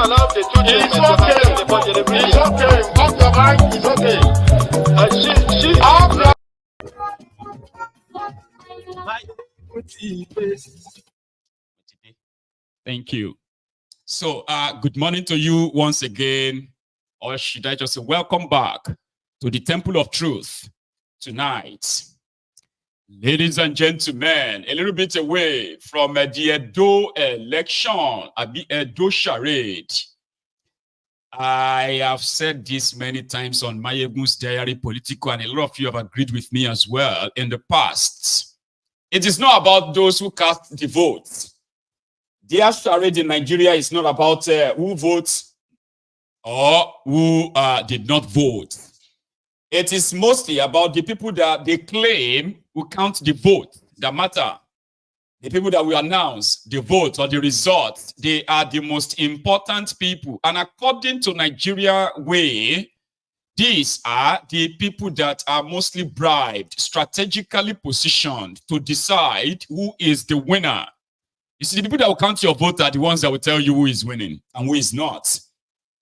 allow the children. It's okay. It's okay. Off your mic. It's okay. Thank you. So, good morning to you once again, or should I just say welcome back to the Temple of Truth tonight. Ladies and gentlemen, a little bit away from the Edo election, the Edo Charade. I have said this many times on MaiyegunDiary, Politico, and a lot of you have agreed with me as well in the past. It is not about those who cast the vote. Their charade in Nigeria is not about who votes or who did not vote. It is mostly about the people that they claim will count the vote that matter. The people that will announce the vote or the results, they are the most important people. And according to Nigeria way, these are the people that are mostly bribed, strategically positioned to decide who is the winner. You see, the people that will count your vote are the ones that will tell you who is winning and who is not.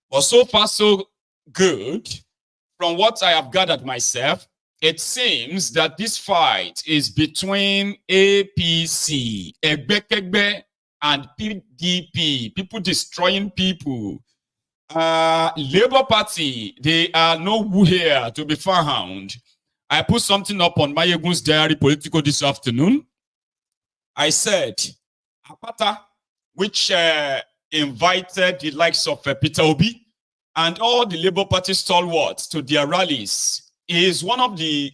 But so far, so good. From what I have gathered myself, it seems that this fight is between APC, Egbekegbe, and PDP, people destroying people. Labour Party, they are nowhere to be found. I put something up on MaiyegunDiary Politico this afternoon. I said, Apata, which invited the likes of Peter Obi and all the Labour Party stalwarts to their rallies, is one of the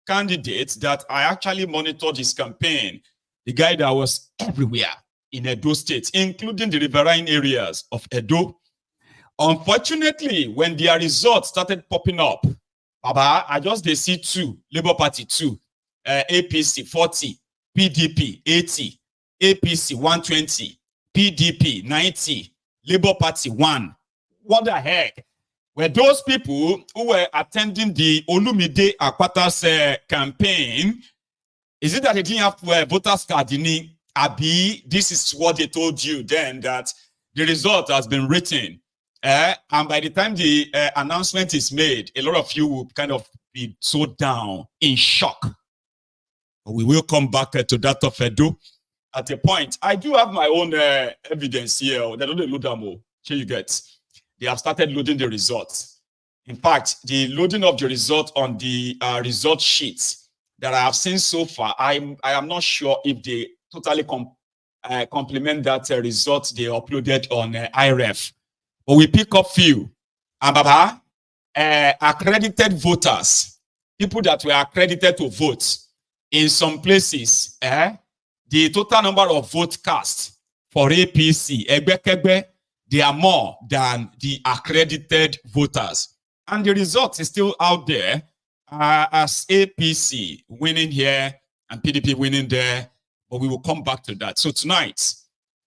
candidates that I actually monitored his campaign. The guy that was everywhere in Edo State, including the riverine areas of Edo. Unfortunately, when their results started popping up, Baba, I just they see 2, Labour Party 2, APC 40, PDP 80, APC 120, PDP 90, Labour Party 1. What the heck? Were those people who were attending the Olumide Akpata's campaign, is it that they didn't have voters card in Abi? This is what they told you then, that the result has been written. And by the time the announcement is made, a lot of you will kind of be so down, in shock. But we will come back to that of Edo at a point. I do have my own evidence here. They don't load them all. Here you get. They have started loading the results. In fact, the loading of the result on the result sheets that I have seen so far, I am not sure if they totally complement that result they uploaded on IREF. But we pick up few. And Baba, accredited voters, people that were accredited to vote in some places, the total number of votes cast for APC, Egbekegbe, they are more than the accredited voters. And the result is still out there as APC winning here and PDP winning there. But we will come back to that. So tonight,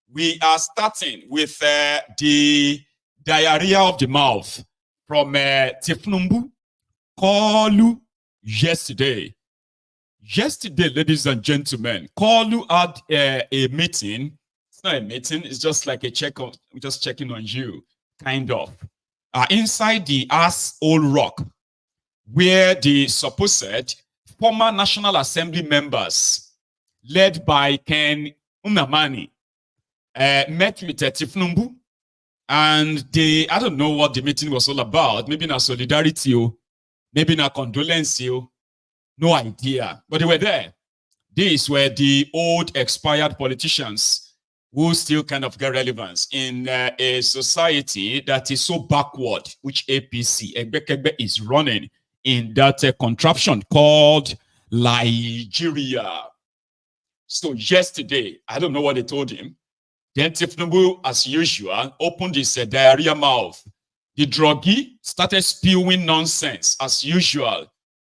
we are starting with the diarrhea of the mouth from Tinubu, Kalu yesterday. Yesterday, ladies and gentlemen, Kalu had a meeting. It's not a meeting, it's just like a check on, just checking on you, kind of. Inside the asshole rock, where the supposed former National Assembly members, led by Ken Unamani, met with Tinubu, and they, I don't know what the meeting was all about, maybe not solidarity, maybe not condolence, no idea, but they were there. These were the old expired politicians who still kind of get relevance in a society that is so backward, which APC, Egbekegbe, is running in that contraption called Nigeria. So yesterday, I don't know what they told him. Then Tinubu, as usual, opened his diarrhea mouth. The druggie started spewing nonsense, as usual.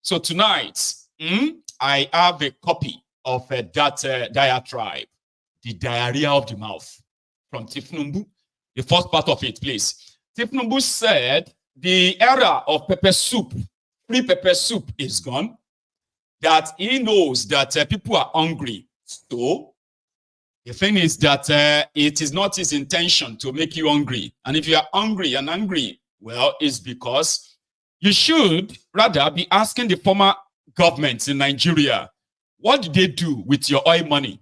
So tonight, I have a copy of that diatribe. The diarrhea of the mouth from Tinubu. The first part of it, please. Tinubu said the era of pepper soup, free pepper soup, is gone. That he knows that people are hungry. So The thing is that it is not his intention to make you hungry. And if you are hungry and angry, well, it's because you should rather be asking the former governments in Nigeria, what did they do with your oil money?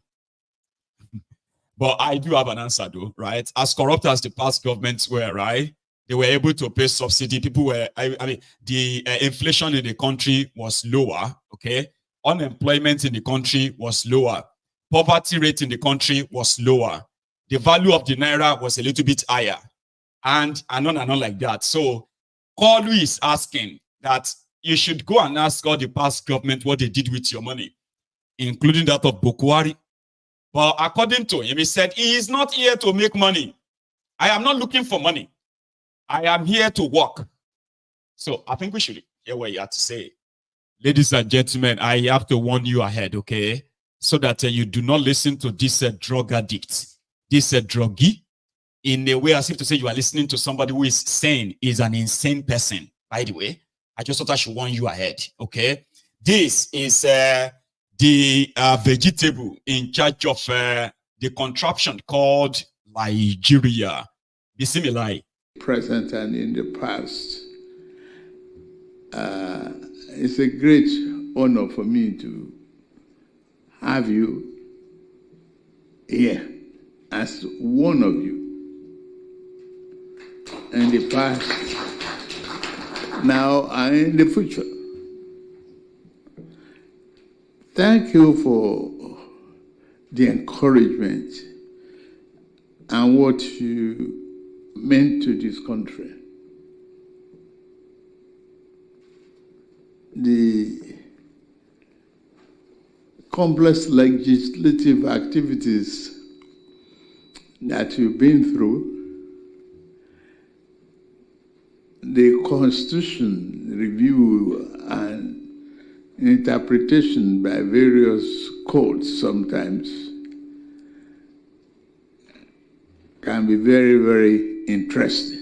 But I do have an answer though, right? As corrupt as the past governments were, right? They were able to pay subsidy. People were, I mean, the inflation in the country was lower, okay? Unemployment in the country was lower. Poverty rate in the country was lower. The value of the naira was a little bit higher. And on and on like that. So, Kalu is asking that you should go and ask all the past government what they did with your money, including that of Bokwari. But according to him, he said, he is not here to make money. I am not looking for money. I am here to work. So I think we should hear what you have to say. Ladies and gentlemen, I have to warn you ahead, okay? So that you do not listen to this drug addict, this druggie, in a way as if to say you are listening to somebody who is sane, is an insane person. By the way, I just thought I should warn you ahead, okay? This is the vegetable in charge of the contraption called Nigeria. Bismillah. Present and in the past. It's a great honor for me to have you here as one of you in the past, now and in the future. Thank you for the encouragement and what you meant to this country. The complex legislative activities that you've been through, the Constitution review and interpretation by various courts sometimes can be very, very interesting.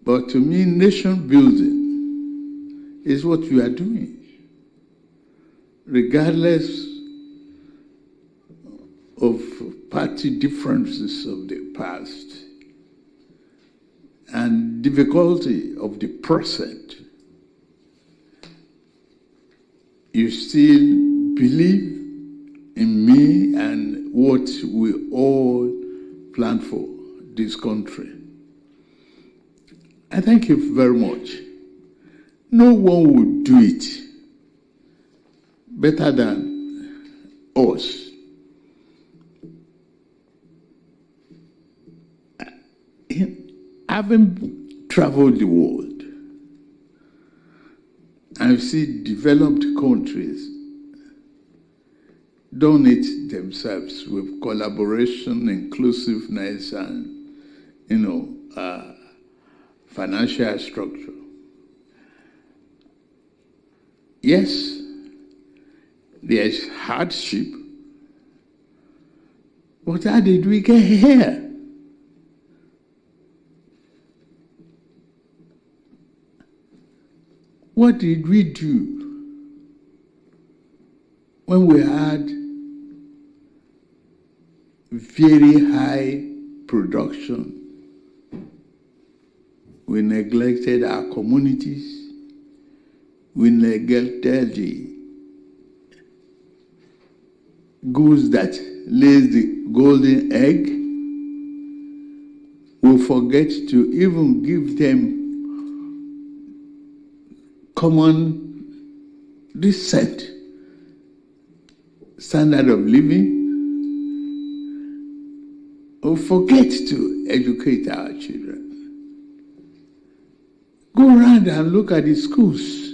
But to me, nation building is what you are doing, regardless of party differences of the past and difficulty of the present. You still believe in me and what we all plan for this country. I thank you very much. No one would do it better than us. Having traveled the world, I've seen developed countries done it themselves with collaboration, inclusiveness, and financial structure. Yes, there's hardship, but how did we get here? What did we do when we had very high production? We neglected our communities. We neglected the goose that lays the golden egg. We forget to even give them common, decent standard of living. We forget to educate our children. Go around and look at the schools.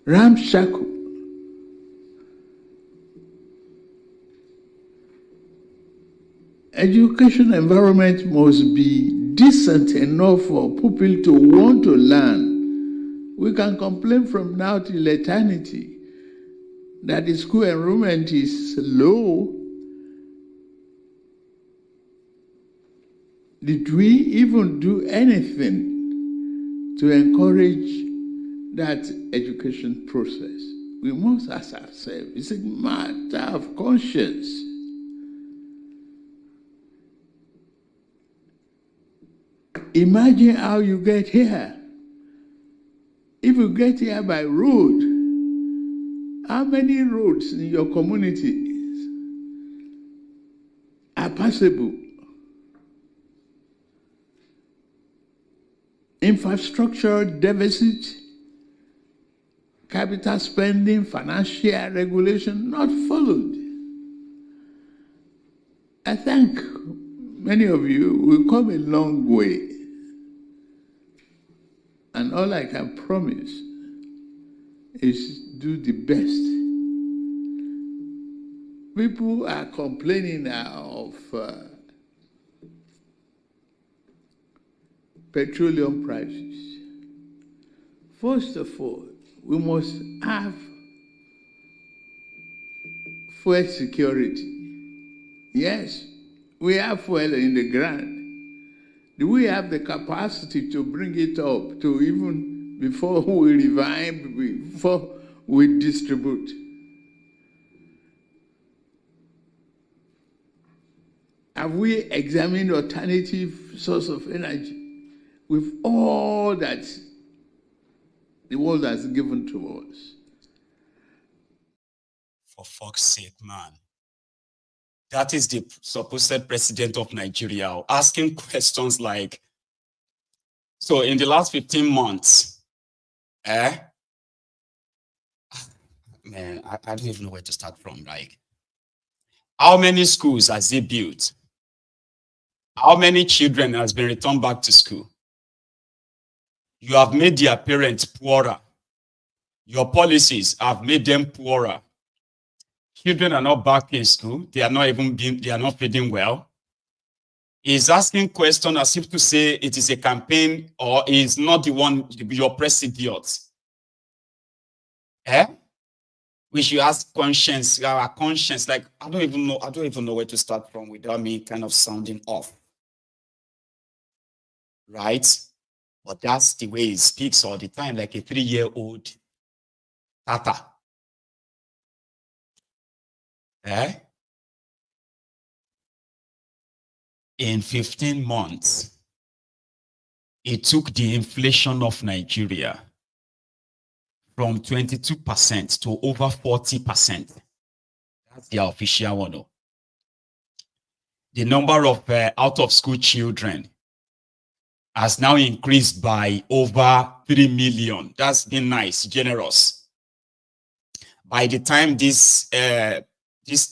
Ramshackle. Education environment must be decent enough for people to want to learn. We can complain from now till eternity that the school enrollment is low. Did we even do anything to encourage that education process? We must ask ourselves. It's a matter of conscience. Imagine how you get here. If you get here by road, how many roads in your community are passable? Infrastructural deficit, capital spending, financial regulation not followed. I think many of you will come a long way. And all I can promise is do the best. People are complaining now of petroleum prices. First of all, we must have fuel security. Yes, we have fuel in the ground. Do we have the capacity to bring it up to even before we revive, before we distribute? Have we examined alternative source of energy with all that the world has given to us? For fuck's sake, man. That is the supposed president of Nigeria asking questions like, so in the last 15 months, man, I don't even know where to start from. Like, how many schools has he built? How many children has been returned back to school? You have made their parents poorer. Your policies have made them poorer. Children are not back in school. They are not feeding well. He's asking questions as if to say it is a campaign or is not the one, your press idiot. We should ask conscience, our conscience. Like, I don't even know where to start from without me kind of sounding off. Right? But that's the way he speaks all the time, like a 3-year-old tata. In 15 months, it took the inflation of Nigeria from 22% to over 40%. That's the official one. The number of out-of-school children has now increased by over 3 million. That's been nice, generous. By the time this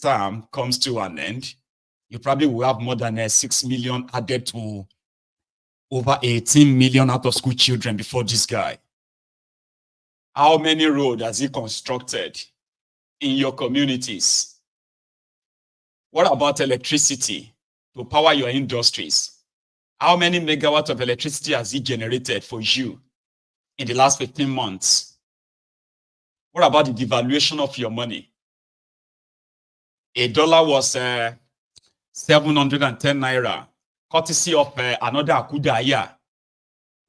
term comes to an end, you probably will have more than 6 million added to over 18 million out-of-school children before this guy. How many roads has he constructed in your communities? What about electricity to power your industries? How many megawatts of electricity has he generated for you in the last 15 months? What about the devaluation of your money? $1 was 710 naira, courtesy of another Akudaya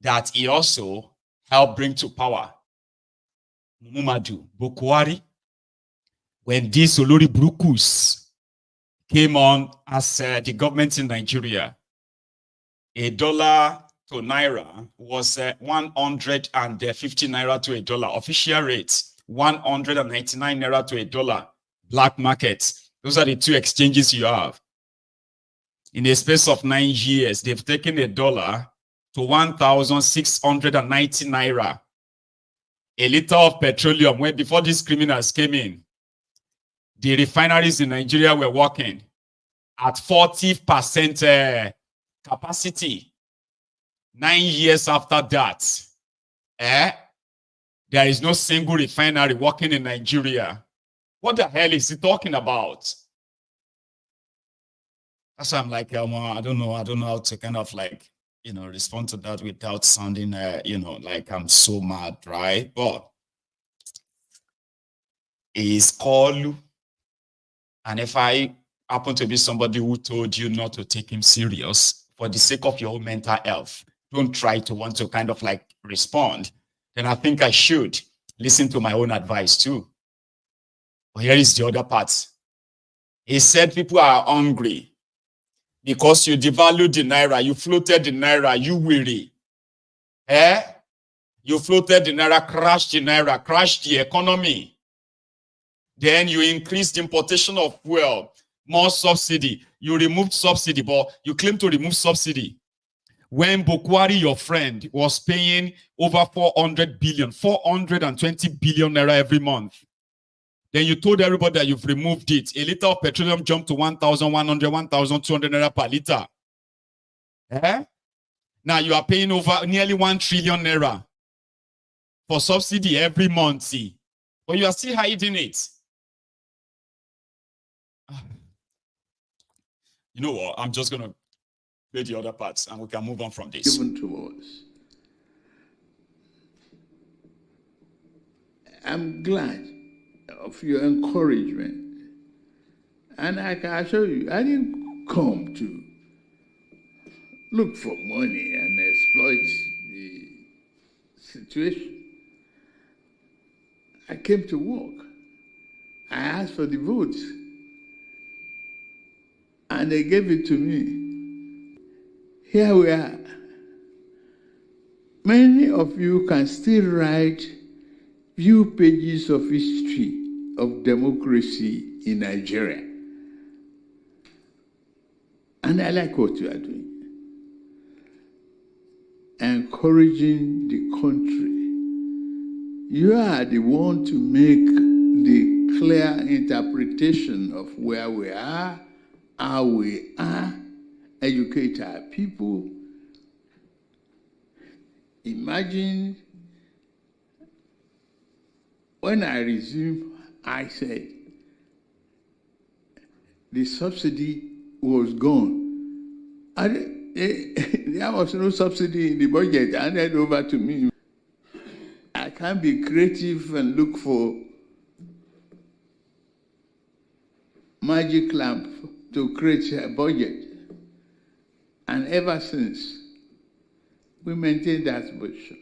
that he also helped bring to power. Mumadu Bokwari, when these Olori Brukus came on as the government in Nigeria, $1 to naira was 150 naira to $1. Official rates 199 naira to $1. Black market. Those are the two exchanges you have. In a space of 9 years, they've taken $1 to 1,690 naira. A liter of petroleum, when before these criminals came in, the refineries in Nigeria were working at 40% capacity. 9 years after that, there is no single refinery working in Nigeria. What the hell is he talking about? That's why I'm like, I don't know how to kind of like, respond to that without sounding, like I'm so mad, right? But it's called, and if I happen to be somebody who told you not to take him serious for the sake of your own mental health, don't try to want to kind of like respond, then I think I should listen to my own advice too. But here is the other part. He said people are hungry because you devalued the naira, you floated the naira, you weary. You floated the naira, crashed the economy. Then you increased importation of fuel, more subsidy. You removed subsidy, but you claim to remove subsidy. When Bokwari, your friend, was paying over 400 billion, 420 billion naira every month, then you told everybody that you've removed it. A liter of petroleum jumped to 1,100, 1,200 naira per liter. Now you are paying over nearly 1 trillion naira for subsidy every month, see. But you are still hiding it. You know what? I'm just going to play the other parts and we can move on from this. Given to us. I'm glad of your encouragement. And I can assure you, I didn't come to look for money and exploit the situation. I came to work. I asked for the votes. And they gave it to me. Here we are. Many of you can still write few pages of history of democracy in Nigeria. And I like what you are doing. Encouraging the country. You are the one to make the clear interpretation of where we are, how we are, educate our people. Imagine when I resumed, I said the subsidy was gone. There was no subsidy in the budget handed over to me. I can't be creative and look for magic lamp to create a budget. And ever since, we maintain that position.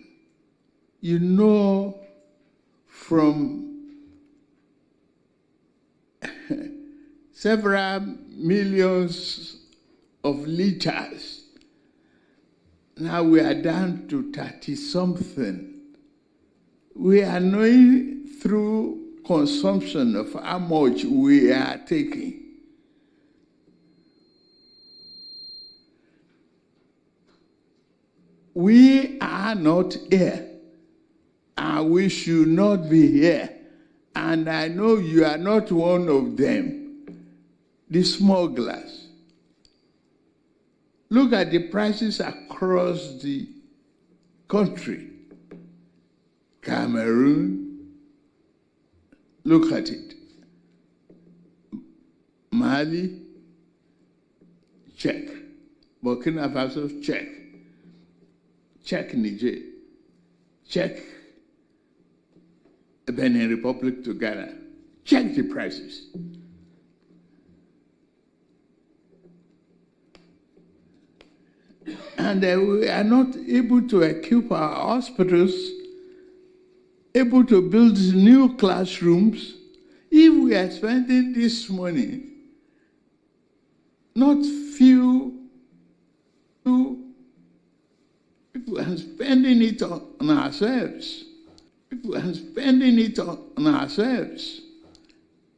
You know, from several millions of liters, now we are down to 30-something. We are knowing through consumption of how much we are taking. We are not here, and we should not be here. And I know you are not one of them, the smugglers. Look at the prices across the country. Cameroon, look at it. Mali, check. Burkina Faso, check. Check Niger. Check Benin Republic to Ghana. Check the prices. And we are not able to equip our hospitals, able to build new classrooms. If we are spending this money, not few people are spending it on ourselves. People are spending it on ourselves.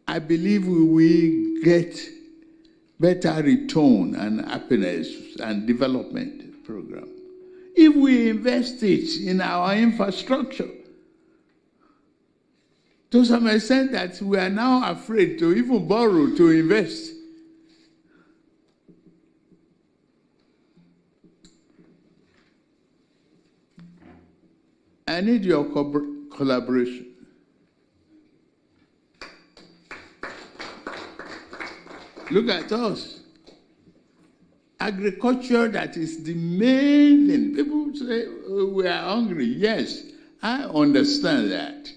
I believe we will get better return and happiness and development program if we invest it in our infrastructure. To some extent that we are now afraid to even borrow to invest. I need your collaboration. Look at us. Agriculture, that is the main thing. People say, oh, we are hungry. Yes, I understand that.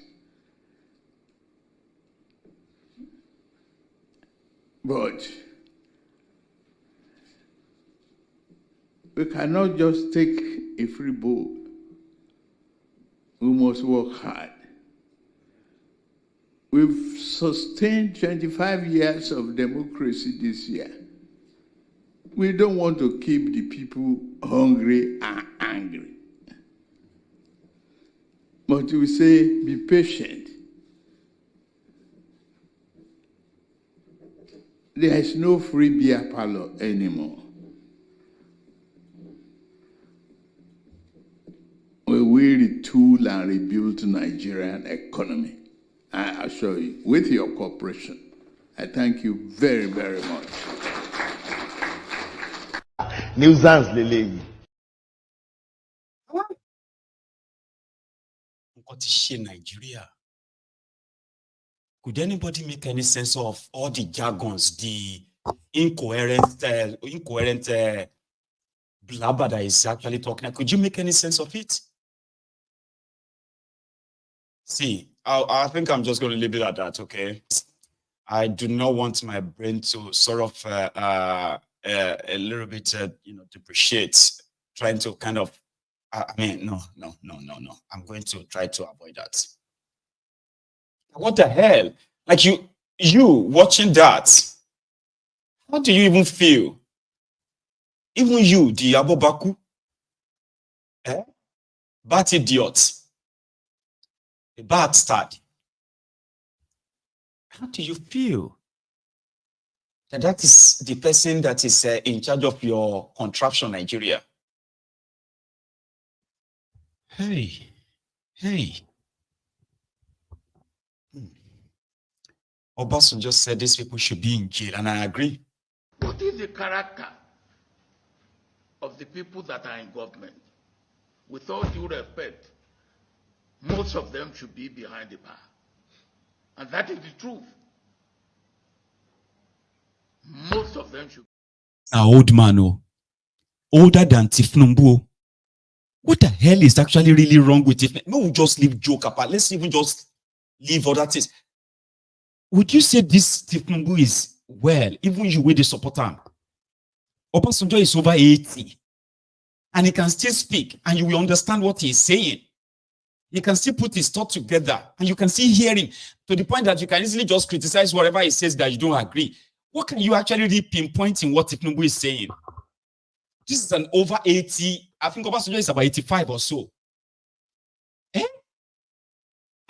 But we cannot just take a free bowl. We must work hard. We We've sustained 25 years of democracy this year. We don't want to keep the people hungry and angry. But we say, be patient. There is no free beer parlor anymore. We will retool and rebuild the Nigerian economy, I assure you, with your cooperation. I thank you very, very much. Nuisance lele. Nigeria. Could anybody make any sense of all the jargons, the incoherent blabber that is actually talking? Could you make any sense of it? See, I think I'm just going to leave it at that, okay? I do not want my brain to sort of a little bit, depreciate, trying to kind of, no. I'm going to try to avoid that. What the hell? Like you watching that, how do you even feel? Even you, the Abobaku, bad idiot, a bad start. How do you feel that is the person that is in charge of your contraption, Nigeria? Hey. Obasan just said these people should be in jail, and I agree. What is the character of the people that are in government? With all due respect, most of them should be behind the bar. And that is the truth. Most of them should. An old man, older than Tinubu. What the hell is actually really wrong with it? No, we'll just leave joke apart. Let's even just leave other things. Would you say this Tinubu is well, even you with the support him? Obasanjo is over 80 and he can still speak and you will understand what he's saying. He can still put his thought together and you can still hear him to the point that you can easily just criticize whatever he says that you don't agree. What can you actually really pinpoint in what Tinubu is saying? This is an over 80, I think Obasanjo is about 85 or so.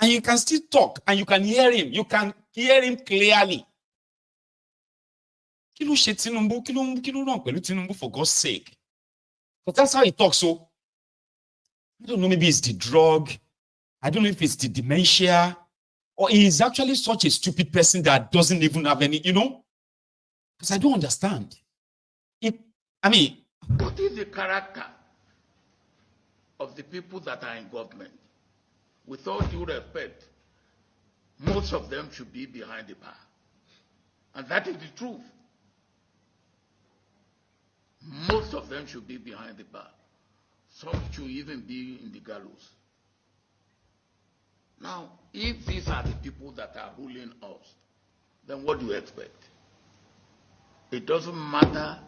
And you can still talk and you can hear him. You can hear him clearly. Kilo ṣe Tinubu, kilo wrong pẹ̀lú Tinubu, for God's sake. But that's how he talks. So I don't know, maybe it's the drug. I don't know if it's the dementia, or he is actually such a stupid person that doesn't even have any, because I don't understand. What is the character of the people that are in government? With all due respect, most of them should be behind the bar. And that is the truth. Most of them should be behind the bar. Some should even be in the gallows. Now, if these are the people that are ruling us, then what do you expect? It doesn't matter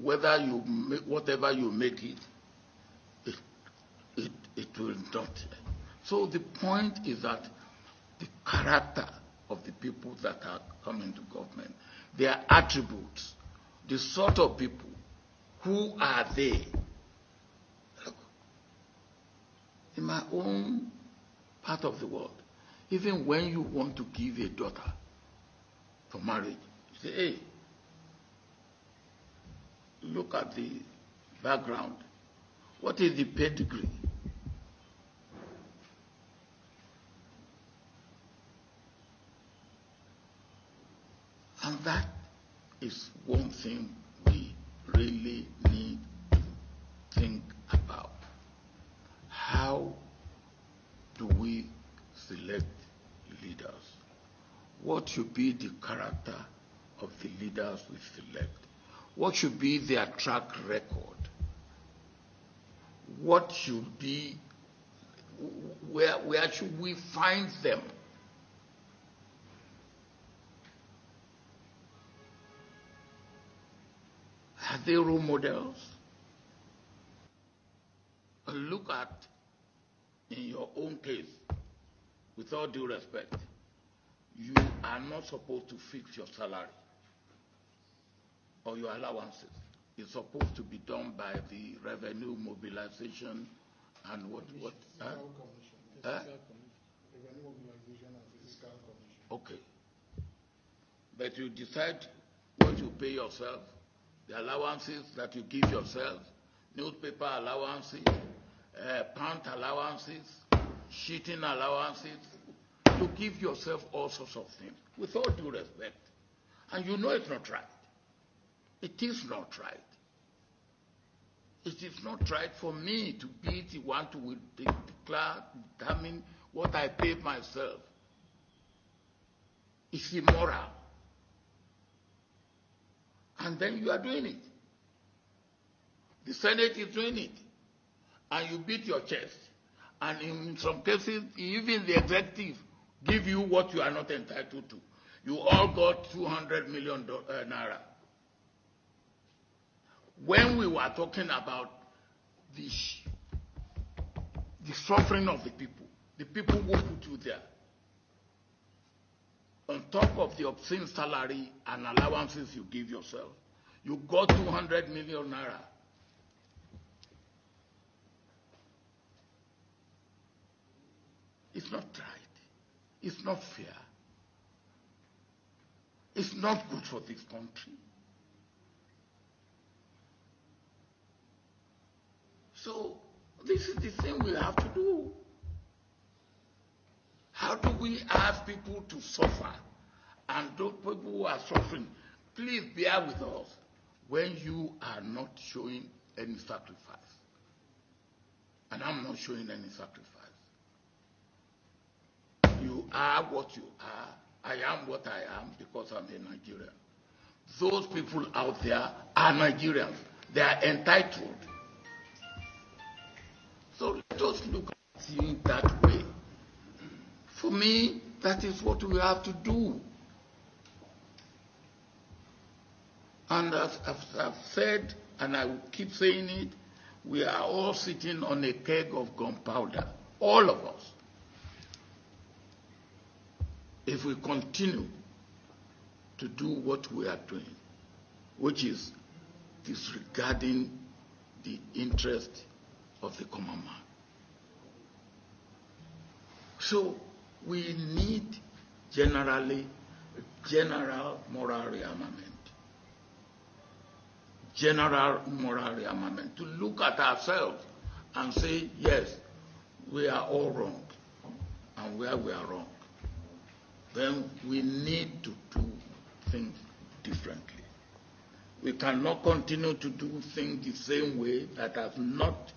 whether you make whatever you make it will not. So the point is that the character of the people that are coming to government, their attributes, the sort of people, who are they? Look, in my own part of the world, even when you want to give a daughter for marriage, you say, hey, look at the background. What is the pedigree? And that is one thing we really need to think about. How do we select leaders? What should be the character of the leaders we select? What should be their track record? What should be, where should we find them? Are they role models? Look at, in your own case, with all due respect, you are not supposed to fix your salary or your allowances. It's supposed to be done by the revenue mobilization and what? Fiscal commission. Revenue mobilization and fiscal commission. Okay. But you decide what you pay yourself, the allowances that you give yourself, newspaper allowances, pant allowances, sheeting allowances. You give yourself all sorts of things, with all due respect. And you know it's not right. It is not right. It is not right for me to be the one to determine what I pay myself. It's immoral. And then you are doing it. The Senate is doing it. And you beat your chest. And in some cases, even the executive give you what you are not entitled to. You all got 200 million naira. When we were talking about the suffering of the people who put you there, on top of the obscene salary and allowances you give yourself, you got 200 million naira. It's not right. It's not fair. It's not good for this country. So this is the thing we have to do. How do we ask people to suffer? And those people who are suffering, please bear with us when you are not showing any sacrifice. And I'm not showing any sacrifice. You are what you are. I am what I am because I'm a Nigerian. Those people out there are Nigerians. They are entitled. So let us look at it that way. For me, that is what we have to do. And as I've said, and I will keep saying it, we are all sitting on a keg of gunpowder, all of us. If we continue to do what we are doing, which is disregarding the interest of the common man. So we need general moral rearmament. General moral rearmament, to look at ourselves and say, yes, we are all wrong, and where we are wrong, then we need to do things differently. We cannot continue to do things the same way that has not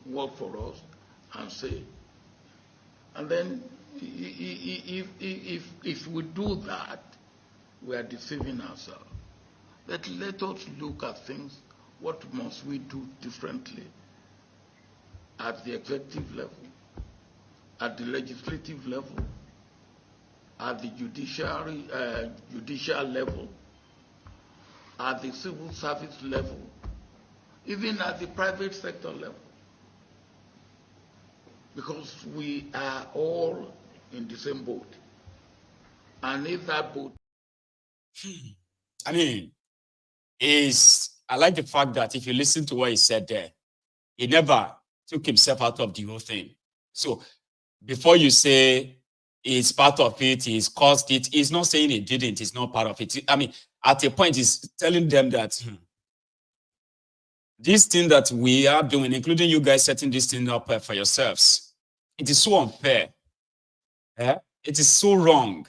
worked for us and say, and then if we do that, we are deceiving ourselves. But let us look at things. What must we do differently at the executive level, at the legislative level, at the judicial level, at the civil service level, even at the private sector level? Because we are all in the same boat. And if that boat... I mean, I like the fact that if you listen to what he said there, he never took himself out of the whole thing. So before you say he's part of it, he's caused it, he's not saying he didn't, he's not part of it. I mean, at a point, he's telling them that this thing that we are doing, including you guys setting this thing up for yourselves, it is so unfair. It is so wrong.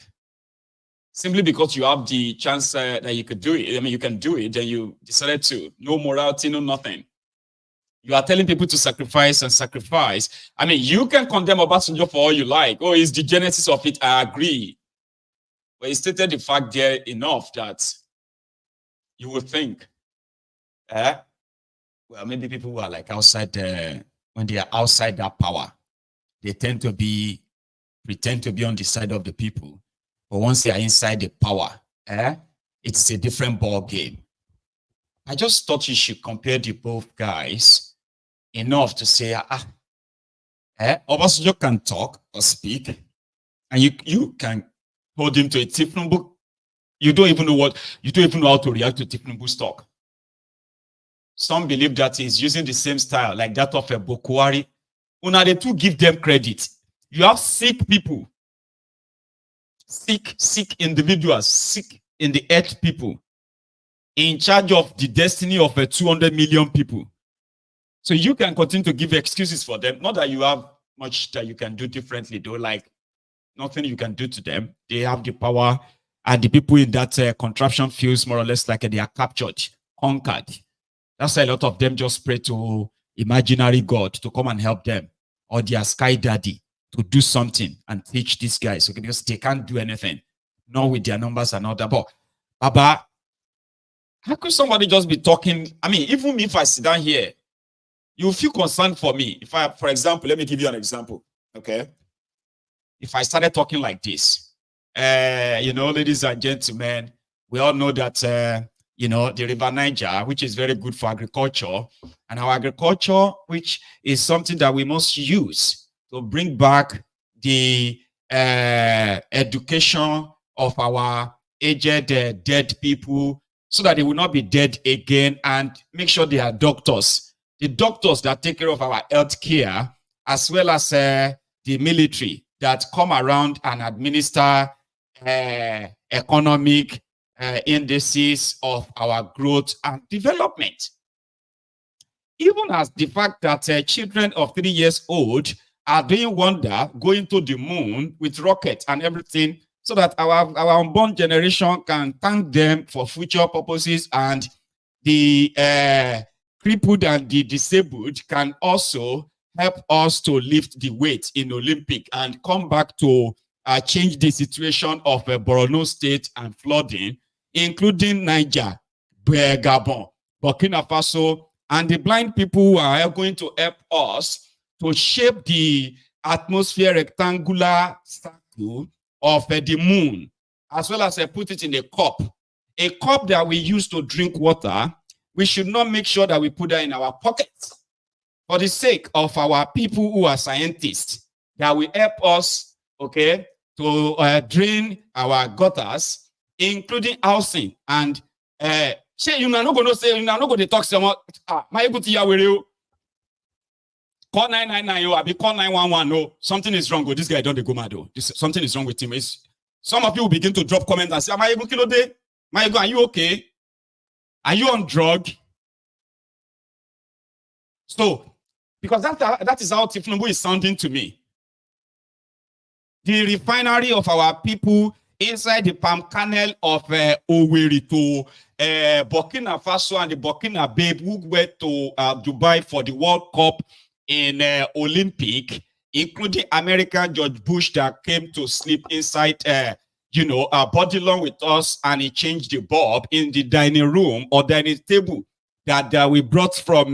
Simply because you have the chance that you could do it. I mean, you can do it, then you decided to. No morality, no nothing. You are telling people to sacrifice and sacrifice. I mean, you can condemn Obasanjo for all you like. Oh, it's the genesis of it. I agree. But he stated the fact there enough that you would think, well, maybe people who are like outside, when they are outside that power, they tend to pretend to be on the side of the people. But once they are inside the power, it's a different ball game. I just thought you should compare the both guys enough to say, Obasanjo can talk or speak, and you can hold him to a Tinubu. You don't even know how to react to Tinubu's talk. Some believe that he's using the same style like that of a Bokwari. Una the two give them credit. You have sick people, sick individuals, sick in the earth people, in charge of the destiny of 200 million people. So you can continue to give excuses for them. Not that you have much that you can do differently, though. Like nothing you can do to them. They have the power, and the people in that contraption feels more or less like they are captured, conquered. That's why a lot of them just pray to imaginary God to come and help them, or their sky daddy to do something and teach these guys, okay, because they can't do anything, not with their numbers and all that. But Baba, how could somebody just be talking? I mean, even if I sit down here, you feel concerned for me. If I, for example, let me give you an example, okay? If I started talking like this, you know, ladies and gentlemen, we all know that, you know, the River Niger, which is very good for agriculture, and our agriculture, which is something that we must use to bring back the education of our aged dead people so that they will not be dead again, and make sure they are doctors. The doctors that take care of our health care, as well as the military that come around and administer economic indices of our growth and development. Even as the fact that children of 3 years old are doing wonder, going to the moon with rockets and everything, so that our unborn generation can thank them for future purposes, and the crippled and the disabled can also help us to lift the weight in Olympic and come back to change the situation of Borno State and flooding, including Niger, Gabon, Burkina Faso, and the blind people who are going to help us to shape the atmosphere rectangular circle of the moon, as well as put it in a cup that we use to drink water. We should not make sure that we put that in our pockets for the sake of our people who are scientists, that will help us, okay, to drain our gutters, including housing. And say you are not going to say, you are not going to talk someone, Maiyegun call 999, I be call 911. No, something is wrong with this guy. Don't they go mad? Something is wrong with him. Some of you will begin to drop comments and say, Maiyegun kilo day? Maiyegun, are you okay? Are you on drug? So, because that is how Tinubu is sounding to me. The refinery of our people inside the palm kernel of Owerri to Burkina Faso, and the Burkina babe who went to Dubai for the World Cup in Olympic, including American George Bush that came to sleep inside, you know, body along with us, and he changed the bulb in the dining room or dining table that we brought from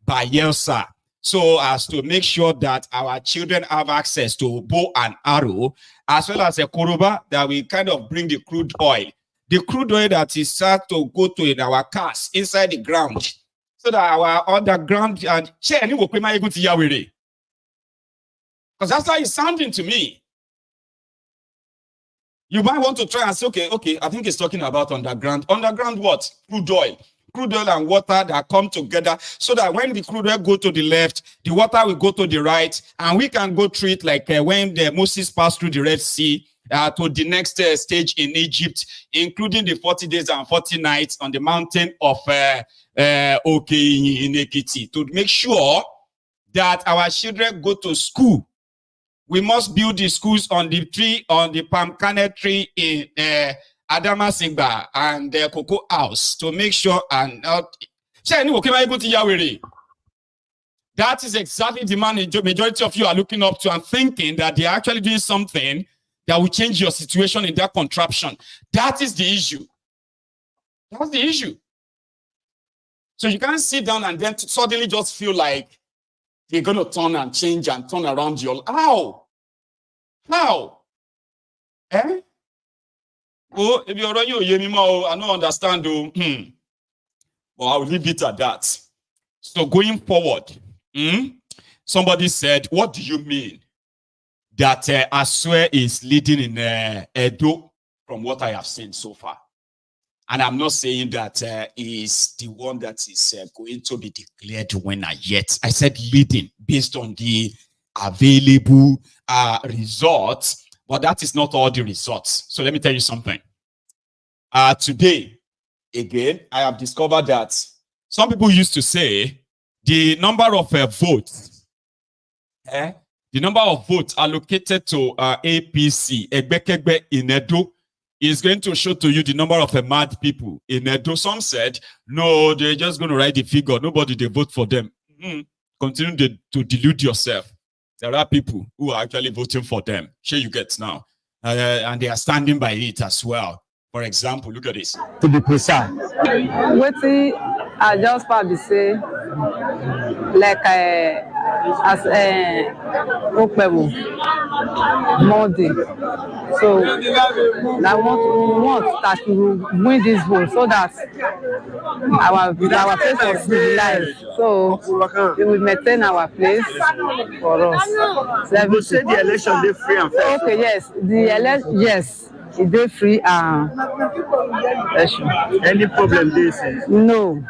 Bayelsa, so as to make sure that our children have access to bow and arrow, as well as a koroba that we kind of bring the crude oil that is start to go to in our cars inside the ground, so that our underground and because that's how it's sounding to me. You might want to try and say, okay, I think it's talking about underground. Underground what? Crude oil and water that come together, so that when the crude oil go to the left, the water will go to the right, and we can go through it like when Moses passed through the Red Sea to the next stage in Egypt, including the 40 days and 40 nights on the mountain of in Ekiti, to make sure that our children go to school. We must build the schools on the tree, on the palm kernel tree in Adama Singba and the Cocoa House, to make sure and not. That is exactly the majority of you are looking up to and thinking that they are actually doing something that will change your situation in that contraption. That is the issue. That's the issue. So you can't sit down and then suddenly just feel like you're going to turn and change and turn around your... How? Eh? Oh, if you're already I don't understand. Well, I'll leave it at that. So going forward, somebody said, what do you mean that Asue is leading in Edo from what I have seen so far. And I'm not saying that is the one that is going to be declared winner yet. I said leading based on the available results, but that is not all the results. So let me tell you something. Today, again, I have discovered that some people used to say the number of votes, the number of votes allocated to APC, Egbekegbe in Edo, is going to show to you the number of mad people in Edo. Some said, no, they're just going to write the figure. Nobody, they vote for them. Continue to delude yourself. There are people who are actually voting for them. Sure you get now. And they are standing by it as well. For example, look at this. To be precise. Wetin I just probably say, like as Okpewo Monday. So I want that we will win this vote so that our place will civilize. So we will maintain our place for us. So you say the election dey free and fair. Okay, yes, the election, yes. Is they free and any problem this is? No.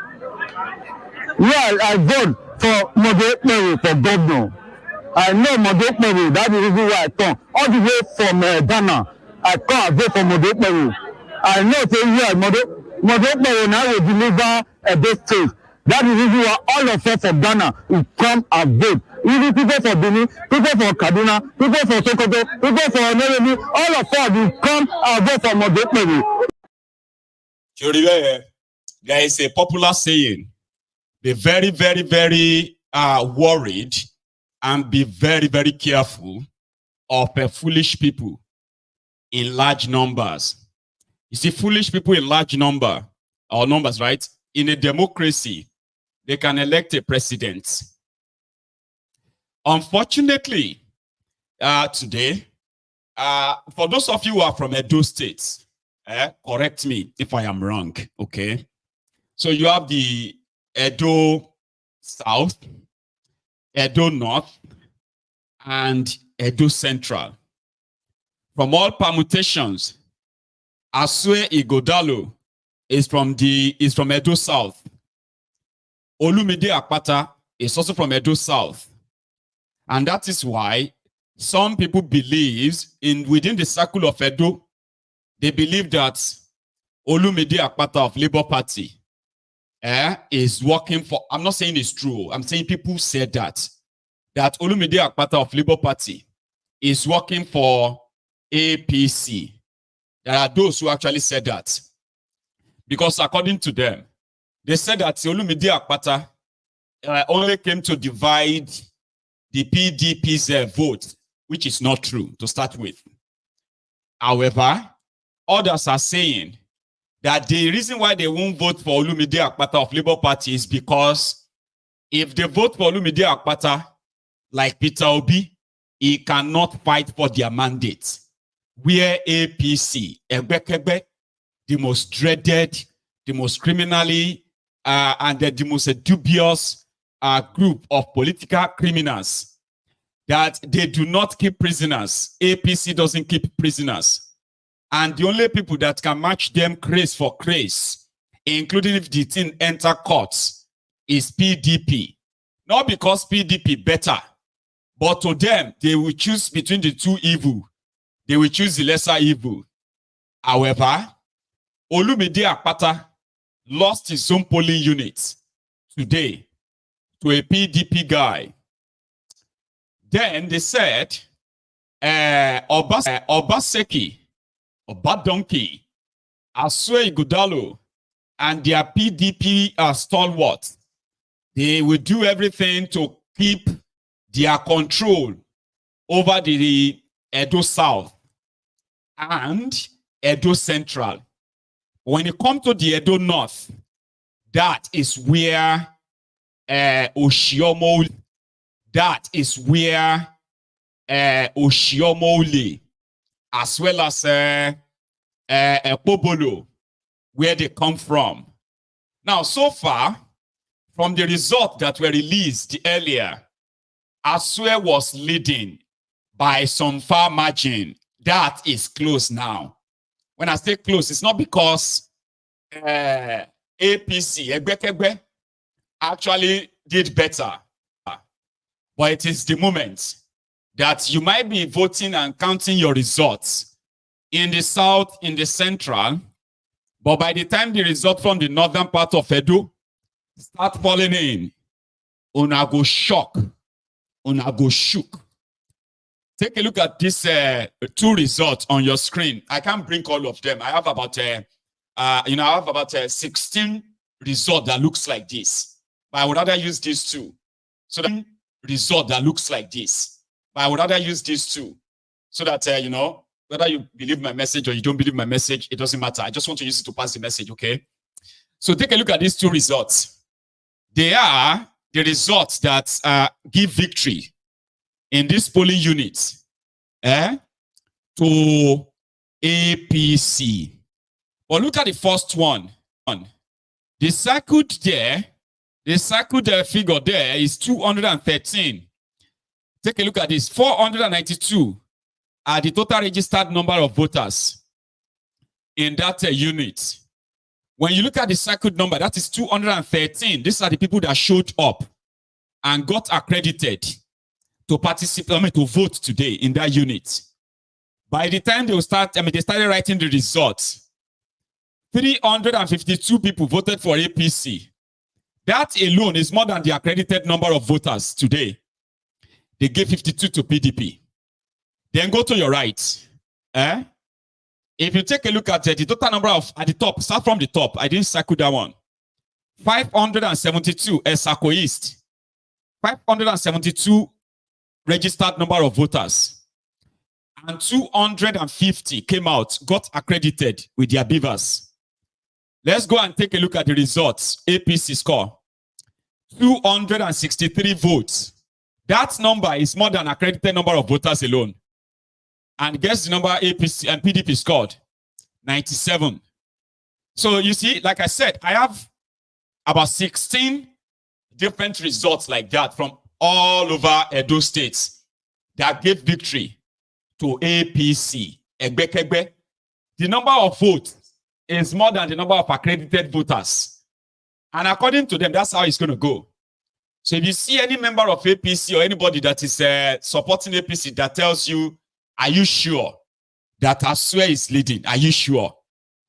Yeah, I vote for Maiyegun for governor. I know Maiyegun, that is the reason why I come. All the way from Ghana, I come and vote for Maiyegun. I know say yeah, Maiyegun now will deliver Edo State. That is the reason why all of us from Ghana will come and vote. Even people for Benin, people for Kaduna, people for Sokoto, people for Nairobi, all of us will come and vote for Maiyegun. There is a popular saying, be very, very, very worried and be very, very careful of foolish people in large numbers. You see, foolish people in large numbers, right? In a democracy, they can elect a president. Unfortunately, today, for those of you who are from Edo State, correct me if I am wrong, okay? So you have the Edo South, Edo North, and Edo Central. From all permutations, Asue Ighodalo is from Edo South. Olumide Akpata is also from Edo South. And that is why some people believe within the circle of Edo, they believe that Olumide Akpata of Labour Party is working for, I'm not saying it's true, I'm saying people said that Olumide Akpata of Labour Party is working for APC. There are those who actually said that. Because according to them, they said that Olumide Akpata only came to divide the PDP's vote, which is not true to start with. However, others are saying that the reason why they won't vote for Olumide Akpata of Labour Party is because if they vote for Olumide Akpata, like Peter Obi, he cannot fight for their mandate. Where APC, Egbekegbe, the most dreaded, the most criminally, and the most dubious group of political criminals, that they do not keep prisoners. APC doesn't keep prisoners. And the only people that can match them craze for craze, including if the thing enter courts, is PDP. Not because PDP better, but to them, they will choose between the two evil. They will choose the lesser evil. However, Olumide Akpata lost his own polling unit today to a PDP guy. Then they said, Obaseki, Obadonkey, Asue Ighodalo, and their PDP stalwarts, they will do everything to keep their control over the Edo South and Edo Central. When it comes to the Edo North, that is where Oshiomole, as well as Pobolo, where they come from. Now, so far, from the results that were released earlier, Asue was leading by some far margin. That is close now. When I say close, it's not because APC, Egbekegbe, actually did better. But it is the moment that you might be voting and counting your results in the south, in the central, but by the time the result from the northern part of Edo start falling in, una go shock, una go shook. Take a look at these two results on your screen. I can't bring all of them. I have about I have about 16 results that looks like this. But I would rather use these two. So the result that looks like this. But I would rather use these two. So that whether you believe my message or you don't believe my message, it doesn't matter. I just want to use it to pass the message, okay? So take a look at these two results. They are the results that give victory in this polling unit to APC. But look at the first one. The circled there, figure there is 213. Take a look at this. 492 are the total registered number of voters in that unit. When you look at the circled number, that is 213. These are the people that showed up and got accredited to participate, to vote today in that unit. By the time they started writing the results, 352 people voted for APC. That alone is more than the accredited number of voters today. They gave 52 to PDP. Then go to your right. If you take a look at the total number of, at the top, start from the top. I didn't circle that one. 572 Esako East. 572 registered number of voters. And 250 came out, got accredited with their beavers. Let's go and take a look at the results. APC score. 263 votes. That number is more than accredited number of voters alone. And guess the number APC and PDP scored? 97. So you see, like I said, I have about 16 different results like that from all over Edo State that gave victory to APC. Egbekegbe. The number of votes is more than the number of accredited voters. And according to them, that's how it's going to go. So if you see any member of APC or anybody that is supporting APC that tells you, are you sure that Asue is leading? Are you sure?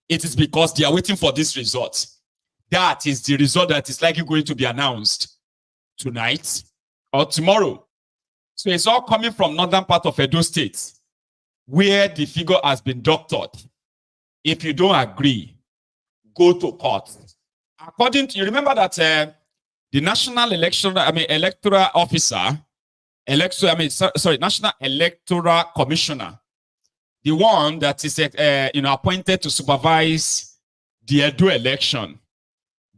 It is because they are waiting for this result. That is the result that is likely going to be announced tonight or tomorrow. So it's all coming from northern part of Edo State, where the figure has been doctored. If you don't agree, go to court. According to, you remember that the National Electoral Officer, National Electoral Commissioner, the one that is appointed to supervise the Edo election,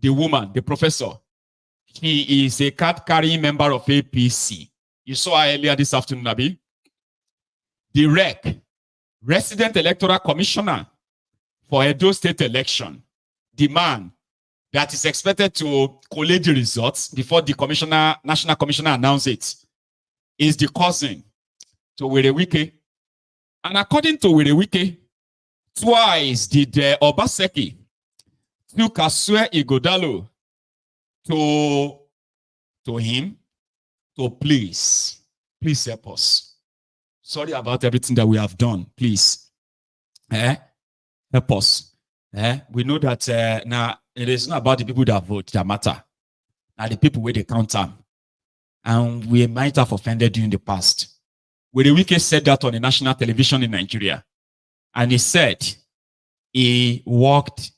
the woman, the professor, he is a card-carrying member of APC. You saw her earlier this afternoon, Abi. The REC, Resident Electoral Commissioner for Edo State election, the man that is expected to collate the results before the national commissioner announces it, is the cousin to Werewike. And according to Werewike, twice did Obaseki took Asue Igodalo to him to please help us. Sorry about everything that we have done. Please, help us. We know that now it is not about the people that vote that matter. Now the people where they count them. And we might have offended you in the past. Werewike said that on the national television in Nigeria. And he said he walked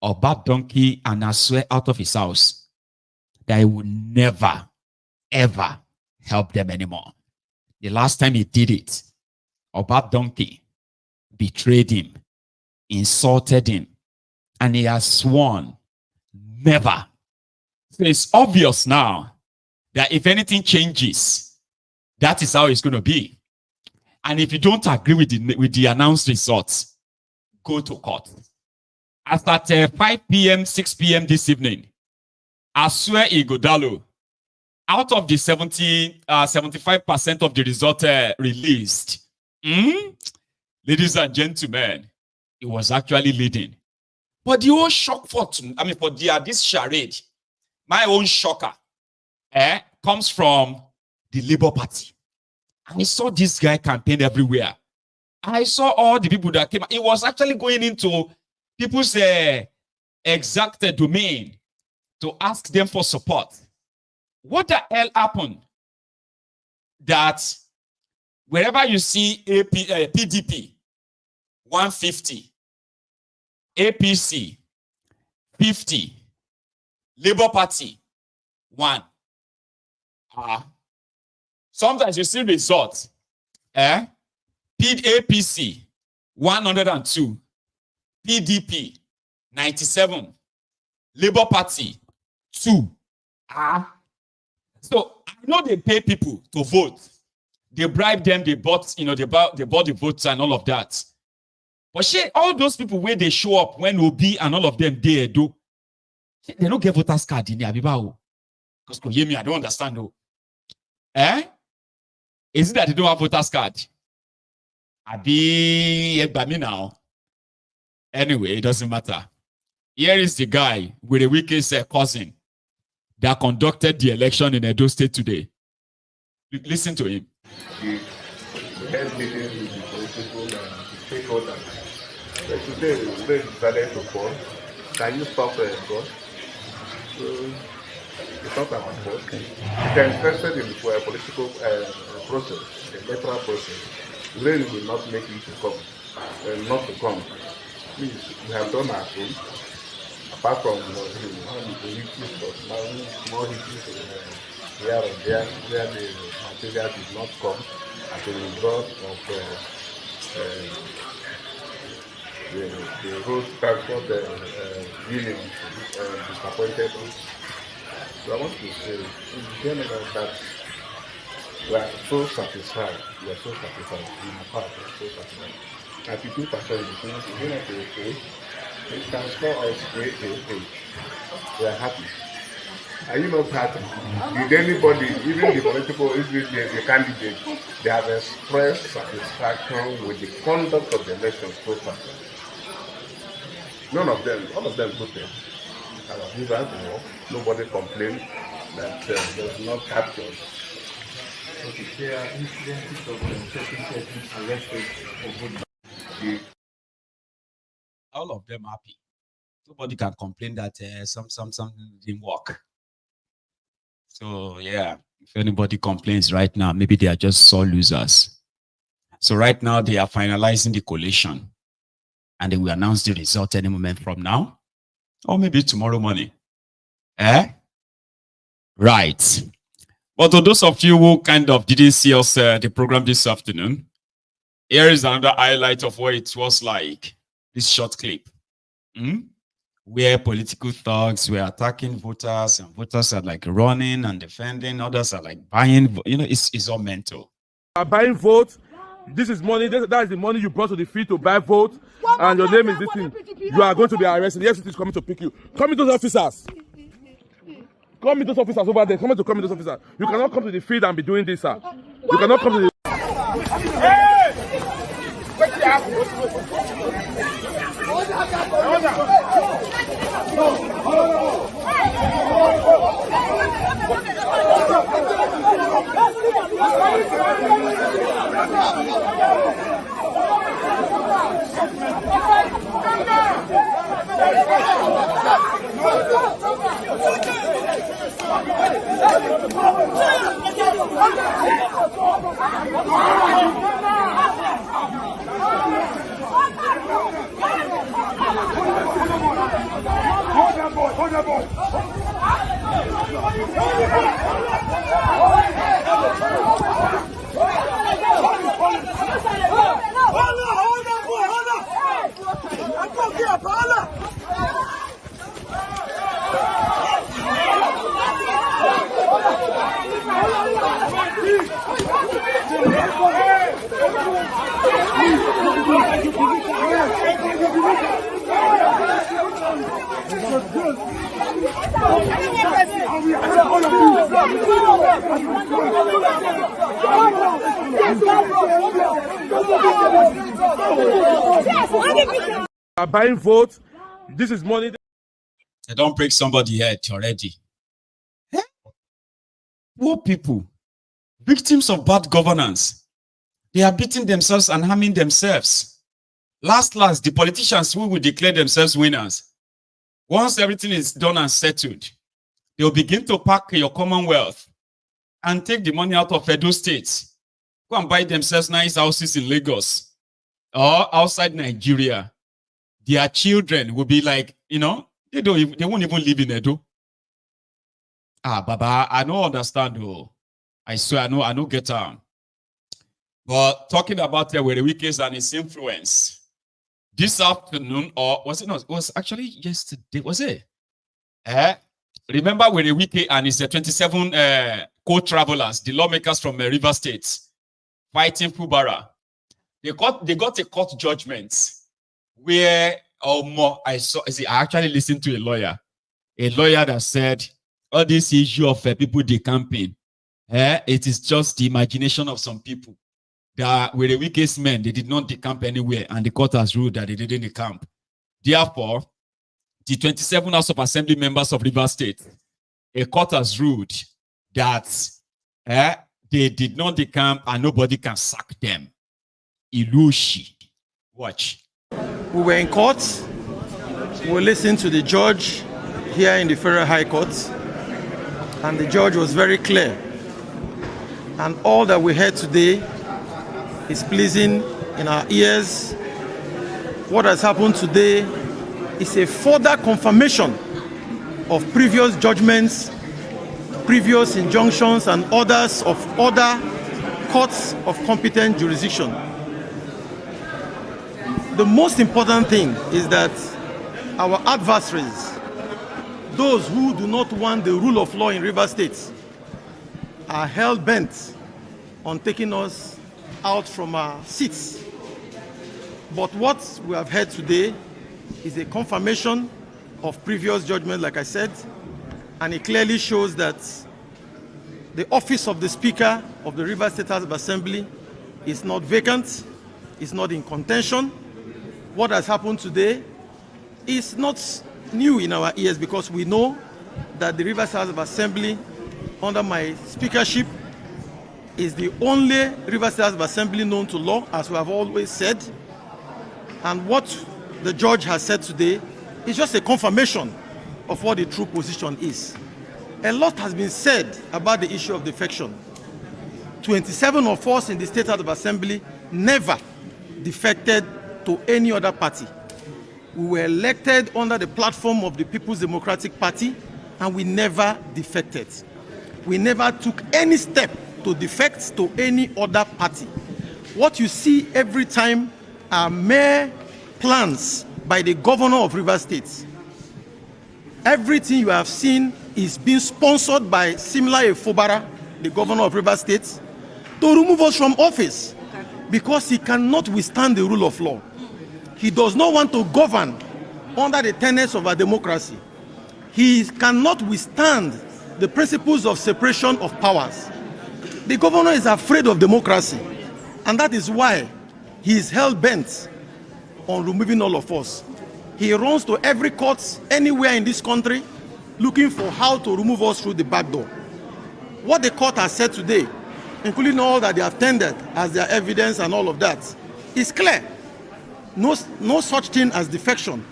a bad donkey and Asue out of his house, that he would never, ever help them anymore. The last time he did it, a bad donkey betrayed him, insulted him, and he has sworn never. So it's obvious now that if anything changes, that is how it's going to be. And if you don't agree with the announced results, go to court. As at 5 p.m., 6 p.m. this evening, Asue Igodalo out of the 75% of the result released, ladies and gentlemen, it was actually leading. But the whole shock for this charade, my own shocker, comes from the Labour Party. I saw this guy campaign everywhere. I saw all the people that came. It was actually going into people's exact domain to ask them for support. What the hell happened? That wherever you see PDP, 150, APC, 50, Labour Party, 1. Sometimes you see results. APC, 102, PDP, 97, Labour Party, 2. So I know they pay people to vote. They bribe them, they bought, they bought the votes and all of that. But all those people where they show up when Obi and all of them they do, they don't get voters card in there. Because I don't understand though. Is it that they don't have voters card? Now. Anyway, it doesn't matter. Here is the guy with the weakest cousin that conducted the election in Edo State today. Listen to him. The head meetings with the political stakeholders. But today, they decided to call. Can you stop the call? So, it's not about vote. If you're interested in the political process, the electoral process, really will not make you to come, not to come. Please, we have done our own. Apart from more issues, here and there, where the material did not come as a result of the road transport union disappointed us. So I want to say, in general, that we are so satisfied. We are so satisfied. In our part, we are so satisfied. 92% of the things we don't have to say. It can score us great. We are happy. Are you not happy? Did anybody, even the political, even the candidates, they have expressed satisfaction with the conduct of the election so far? None of them, all of them voted. Nobody complained that there was not captured. Okay, there are incidences of certain persons arrested for voting. All of them happy. Nobody can complain that something didn't work. So yeah, if anybody complains right now, maybe they are just sore losers. So right now they are finalizing the collation, and they will announce the result any moment from now, or maybe tomorrow morning. Right. But to those of you who kind of didn't see us the program this afternoon, here is another highlight of what it was like. This short clip, where political thugs were attacking voters, and voters are like running and defending, others are like buying. It's all mental. Buying votes. This is money. That is the money you brought to the field to buy votes, and your name is this thing. You are going to be arrested. Yes, it is coming to pick you. Come with those officers. Come with those officers over there. Come with those officers. You cannot come to the field and be doing this, sir. You cannot come to the. Hold that boy. Hold Are buying votes. This is money. They don't break somebody's head already. Eh? Poor people, victims of bad governance. They are beating themselves and harming themselves. Last, the politicians who will declare themselves winners, once everything is done and settled, they will begin to pack your commonwealth and take the money out of Edo State. Go and buy themselves nice houses in Lagos or outside Nigeria. Their children will be like, they won't even live in Edo. Baba, I don't understand. Oh, I swear, I know get on. But talking about Yorubas and its influence, this afternoon, or was it not? It was actually yesterday, was it? Remember Yorubas and his 27 co-travelers, the lawmakers from Rivers State, fighting Fubara. They got a court judgment where I actually listened to a lawyer that said all this issue of people decamping, it is just the imagination of some people. That were the weakest men, they did not decamp anywhere, and the court has ruled that they didn't decamp. Therefore, the 27 House of Assembly members of Rivers State, a court has ruled that they did not decamp and nobody can sack them. Ilushi. Watch. We were in court. We listened to the judge here in the Federal High Court, and the judge was very clear. And all that we heard today is pleasing in our ears. What has happened today is a further confirmation of previous judgments, previous injunctions, and orders of other courts of competent jurisdiction. The most important thing is that our adversaries, those who do not want the rule of law in Rivers State, are hell-bent on taking us out from our seats. But what we have heard today is a confirmation of previous judgment, like I said, and it clearly shows that the office of the Speaker of the Rivers State House of Assembly is not vacant, it's not in contention. What has happened today is not new in our ears, because we know that the Rivers House of Assembly, under my speakership, is the only Rivers House of Assembly known to law, as we have always said. And what the judge has said today is just a confirmation of what the true position is. A lot has been said about the issue of defection. 27 of us in the State House of Assembly never defected to any other party. We were elected under the platform of the People's Democratic Party, and we never defected. We never took any step to defect to any other party. What you see every time are mere plans by the governor of Rivers State. Everything you have seen is being sponsored by Simla Efobara, the governor of Rivers State, to remove us from office because he cannot withstand the rule of law. He does not want to govern under the tenets of our democracy. He cannot withstand the principles of separation of powers. The governor is afraid of democracy, and that is why he is hell-bent on removing all of us. He runs to every court anywhere in this country looking for how to remove us through the back door. What the court has said today, including all that they have tendered as their evidence and all of that, is clear. No such thing as defection.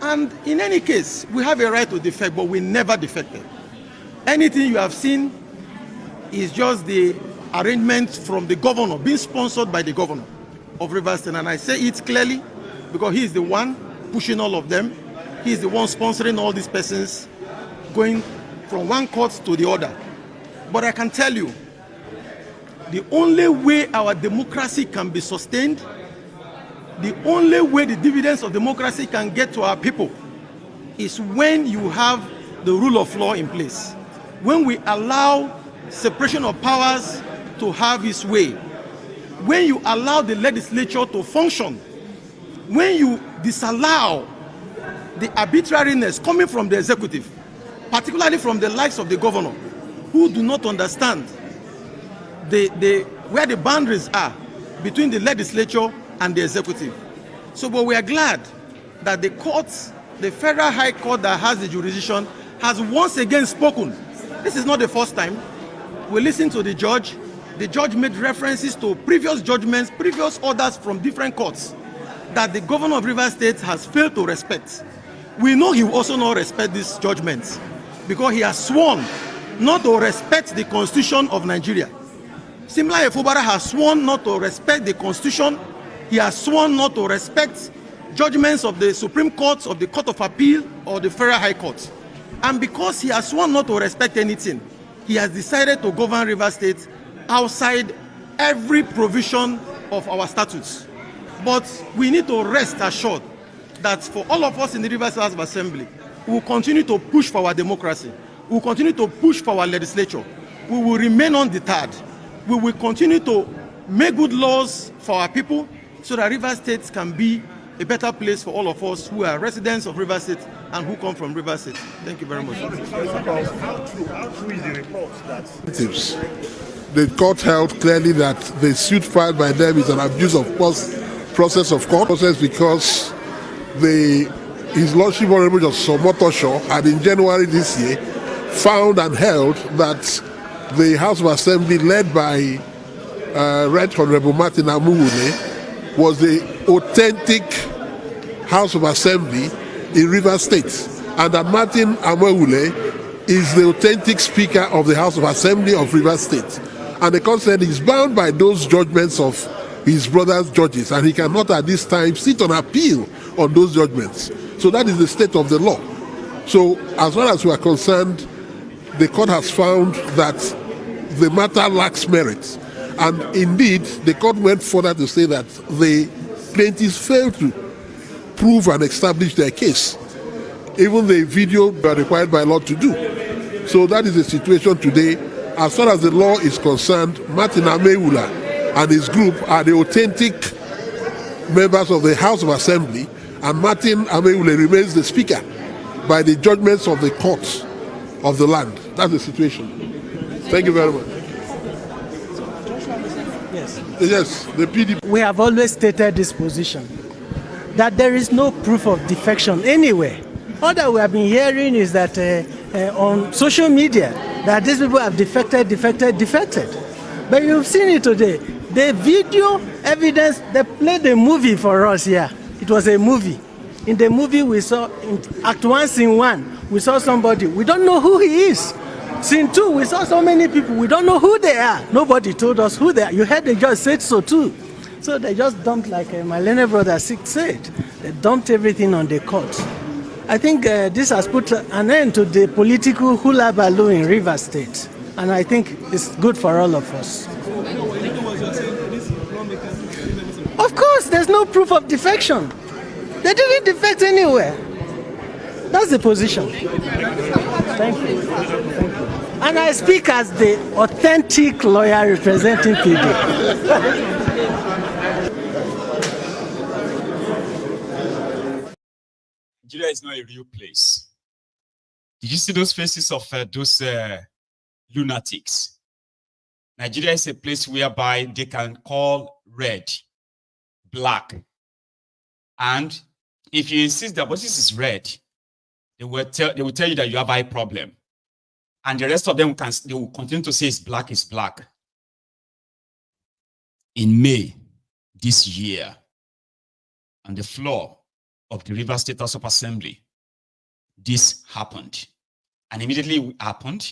And in any case, we have a right to defect, but we never defected. Anything you have seen is just the arrangement from the governor, being sponsored by the governor of Rivers State. And I say it clearly because he is the one pushing all of them. He is the one sponsoring all these persons, going from one court to the other. But I can tell you, the only way our democracy can be sustained, the only way the dividends of democracy can get to our people is when you have the rule of law in place. When we allow separation of powers to have its way, when you allow the legislature to function, when you disallow the arbitrariness coming from the executive, particularly from the likes of the governor, who do not understand where the boundaries are between the legislature and the executive. So, but we are glad that the courts, the Federal High Court that has the jurisdiction, has once again spoken. This is not the first time. We listened to the judge. The judge made references to previous judgments, previous orders from different courts that the governor of Rivers State has failed to respect. We know he will also not respect these judgments because he has sworn not to respect the Constitution of Nigeria. Simla Efubara has sworn not to respect the Constitution. He has sworn not to respect judgments of the Supreme Court, of the Court of Appeal, or the Federal High Court. And because he has sworn not to respect anything, he has decided to govern Rivers State outside every provision of our statutes. But we need to rest assured that for all of us in the Rivers House of Assembly, we will continue to push for our democracy. We will continue to push for our legislature. We will remain undeterred. We will continue to make good laws for our people so that Rivers State can be a better place for all of us who are residents of Rivers State and who come from Rivers State. Thank you very much. How true is the report that the court held clearly that the suit filed by them is an abuse of process of court process because His Lordship Honorable Justice Omotosho had in January this year found and held that the House of Assembly led by Right Honorable Martin Amuwule was the authentic House of Assembly in Rivers State, and that Martin Amuwule is the authentic Speaker of the House of Assembly of Rivers State. And the court said he's bound by those judgments of his brother's judges, and he cannot at this time sit on appeal on those judgments. So that is the state of the law. So as far as we are concerned, the court has found that the matter lacks merit. And indeed, the court went further to say that the plaintiffs failed to prove and establish their case. Even the video they are required by law to do. So that is the situation today. As far as the law is concerned, Martin Amuwule and his group are the authentic members of the House of Assembly, and Martin Amuwule remains the Speaker by the judgments of the courts of the land. That's the situation. Thank you very much. Yes, the PDP. We have always stated this position, that there is no proof of defection anywhere. All that we have been hearing is that on social media, that these people have defected. But you've seen it today. The video evidence, they played a movie for us here. It was a movie. In the movie we saw, in Act 1, Scene 1, we saw somebody. We don't know who he is. Scene 2, we saw so many people. We don't know who they are. Nobody told us who they are. You heard they just said so too. So they just dumped, like my Lene brother said, they dumped everything on the court. I think this has put an end to the political hula baloo in Rivers State. And I think it's good for all of us. Of course, there's no proof of defection. They didn't defect anywhere. That's the position. Thank you. And I speak as the authentic lawyer representing people. Nigeria is not a real place. Did you see those faces of those lunatics? Nigeria is a place whereby they can call red, black. And if you insist that what this is red, they will tell you that you have eye problem. And the rest of them they will continue to say it's black, it's black. In May this year, on the floor of the Rivers State House of Assembly, this happened. And immediately it happened,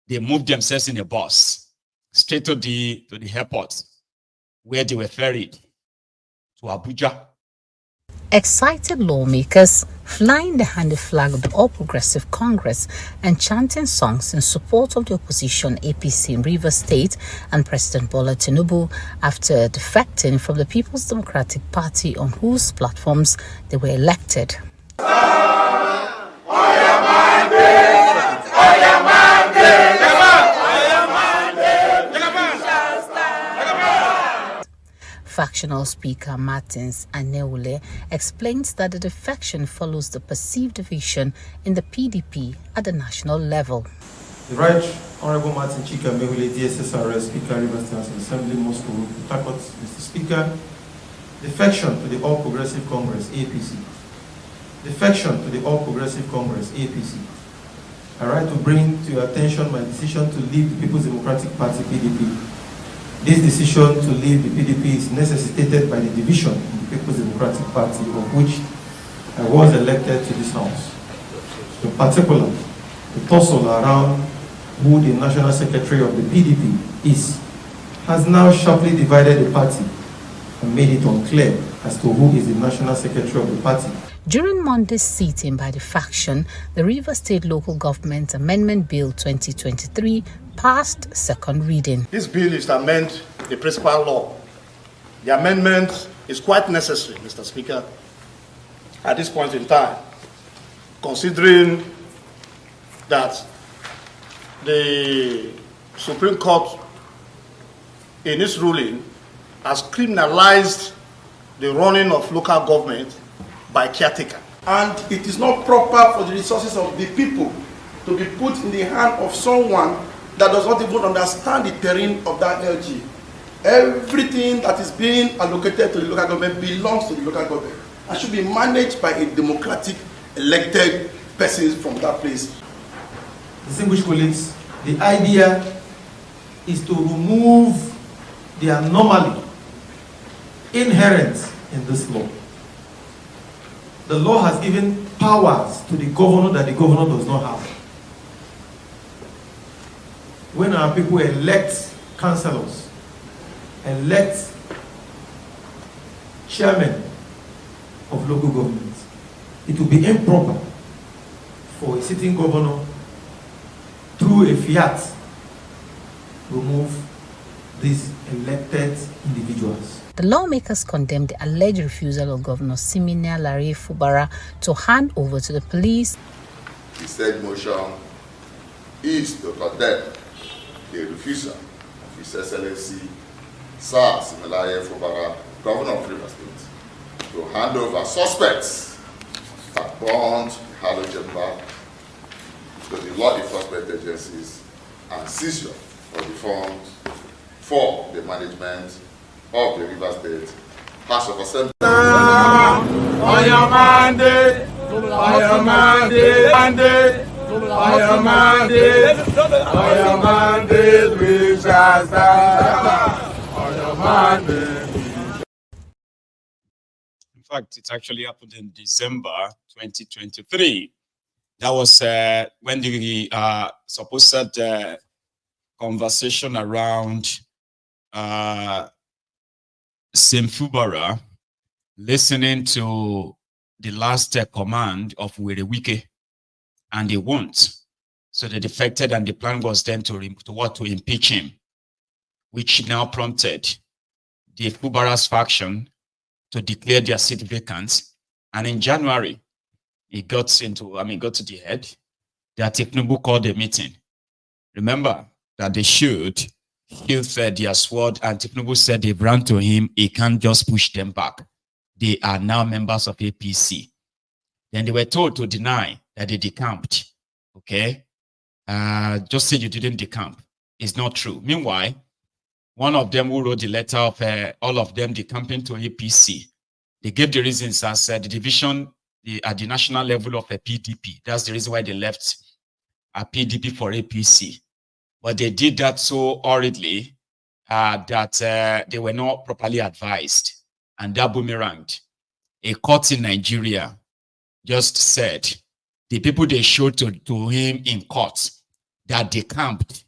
they moved themselves in a bus straight to the airport, where they were ferried to Abuja. Excited lawmakers flying the handy flag of the All Progressive Congress and chanting songs in support of the opposition APC in Rivers State and President Bola Tinubu after defecting from the People's Democratic Party on whose platforms they were elected. Factional Speaker Martins Amuwule explains that the defection follows the perceived division in the PDP at the national level. The Right Honorable Martin Chika Mewule, DSSRS, Speaker, Rivers State Assembly, Moscow, Port Mr. Speaker, defection to the All Progressive Congress, APC. Defection to the All Progressive Congress, APC. I write to bring to your attention my decision to leave the People's Democratic Party, PDP. This decision to leave the PDP is necessitated by the division in the People's Democratic Party, of which I was elected to this House. In particular, the tussle around who the National Secretary of the PDP is has now sharply divided the party and made it unclear as to who is the National Secretary of the party. During Monday's sitting by the faction, the Rivers State Local Government Amendment Bill 2023 passed second reading. This bill is to amend the principal law. The amendment is quite necessary, Mr. Speaker, at this point in time, considering that the Supreme Court, in its ruling, has criminalized the running of local government by caretaker. And it is not proper for the resources of the people to be put in the hand of someone that does not even understand the terrain of that LG. Everything that is being allocated to the local government belongs to the local government and should be managed by a democratic elected person from that place. Distinguished colleagues, the idea is to remove the anomaly inherent in this law. The law has given powers to the governor that the governor does not have. When our people elect councillors, elect chairmen of local governments, it will be improper for a sitting governor through a fiat remove these elected individuals. The lawmakers condemned the alleged refusal of Governor Simina Lare Fubara to hand over to the police. The said motion is to condemn the refusal of His Excellency Sir Simina Fubara, Governor of Rivers State, to hand over suspects that burned the Harlow Chamber to the law enforcement agencies and seizure of the funds for the management of the Rivers State House of Assembly. On your mandate, on your mandate, mandate, on your mandate, on your mandate, we shall stand. On your mandate. In fact, it actually happened in December 2023. That was when the supposed conversation around Fubara listening to the last command of Werewike, and they won't. So they defected, and the plan was then to impeach him, which now prompted the Fubara's faction to declare their seat vacant. And in January, it got to the head that Tinubu called a meeting. Remember that they should heal their sword, and Tinubu said they ran to him, he can't just push them back. They are now members of APC. Then they were told to deny that they decamped. Okay? Just say you didn't decamp. It's not true. Meanwhile, one of them who wrote the letter of all of them decamping to APC, they gave the reasons as the division at the national level of a PDP. That's the reason why they left a PDP for APC. But they did that so hurriedly that they were not properly advised. And that boomeranged. A court in Nigeria just said the people they showed to him in court that they camped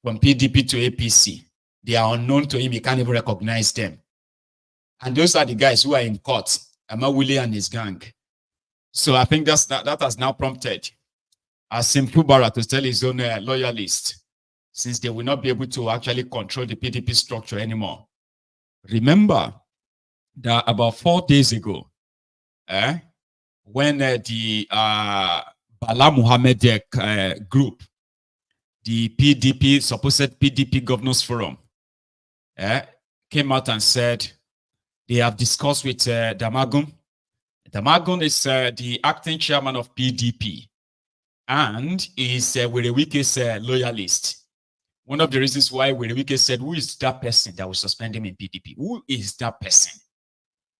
from PDP to APC, they are unknown to him. He can't even recognize them. And those are the guys who are in court, Amawule and his gang. So I think that has now prompted Fubara to tell his own loyalists, since they will not be able to actually control the PDP structure anymore. Remember that about 4 days ago, when the Bala Muhammad group, the PDP, supposed PDP Governors Forum, came out and said they have discussed with Damagun. Damagun is the acting chairman of PDP. and is Werewike's loyalist. One of the reasons why Werewike said, who is that person that will suspend him in PDP? Who is that person?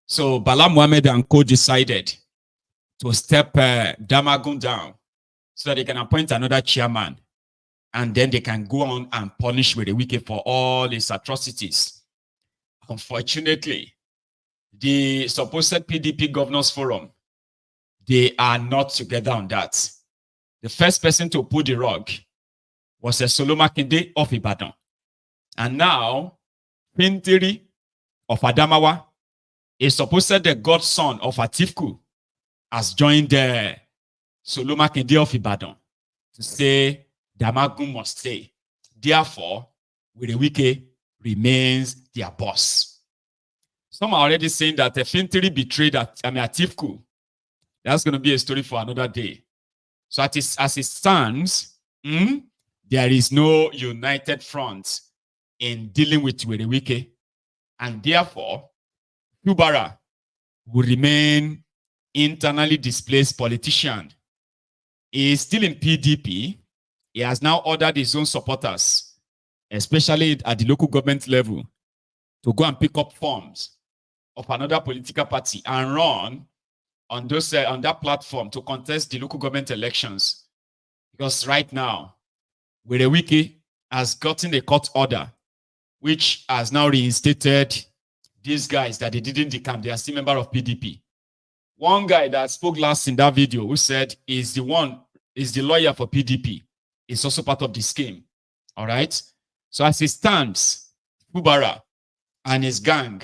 So Bala Mohammed and co decided to step Damagum down so that they can appoint another chairman, and then they can go on and punish Werewike for all his atrocities. Unfortunately, the supposed PDP Governors Forum, they are not together on that. The first person to pull the rug was a Solo Makinde of Ibadan. And now, Pintiri of Adamawa, a supposed the godson of Atifku, has joined the Solo Makinde of Ibadan to say Damagum must stay. Therefore, Werewike remains their boss. Some are already saying that the Pintiri betrayed Atifku. That's going to be a story for another day. So as it stands, there is no united front in dealing with Werewike, and therefore, Fubara will remain internally displaced politician. He is still in PDP. He has now ordered his own supporters, especially at the local government level, to go and pick up forms of another political party and run on those on that platform to contest the local government elections. Because right now, Werewike has gotten a court order, which has now reinstated these guys that they didn't decamp. They are still member of PDP. One guy that spoke last in that video who said is the lawyer for PDP, is also part of the scheme. All right. So as it stands, Fubara and his gang,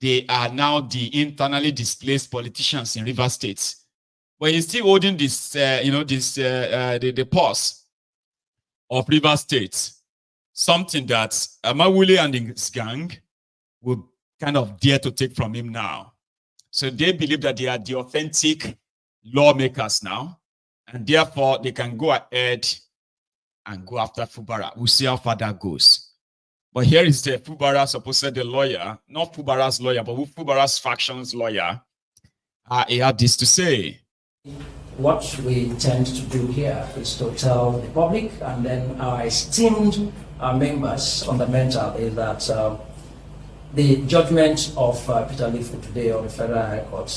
they are now the internally displaced politicians in Rivers State. But he's still holding this, the pause of Rivers State, something that Amawule and his gang will kind of dare to take from him now. So they believe that they are the authentic lawmakers now, and therefore they can go ahead and go after Fubara. We'll see how far that goes. But here is the Fubara, supposedly the lawyer, not Fubara's lawyer, but Fubara's faction's lawyer. He had this to say. What we tend to do here is to tell the public and then our esteemed members, fundamental, is that the judgment of Peter Lifu today on the Federal High Court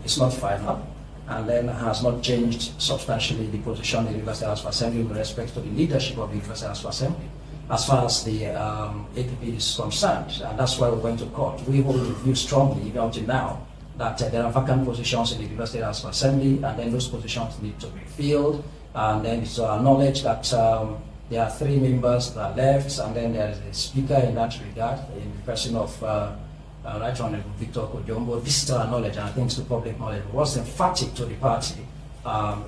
is not final, and then has not changed substantially the position of the University House of Assembly with respect to the leadership of the University House of Assembly, as far as the APP is concerned. And that's why we went to court. We hold the view strongly, even until now, that there are vacant positions in the University House of Assembly, and then those positions need to be filled. And then it's our knowledge that there are 3 members that are left, and then there is a speaker in that regard, in the person of Right Honorable Victor Kojombo. This is our knowledge, and I think it's the public knowledge. What's emphatic to the party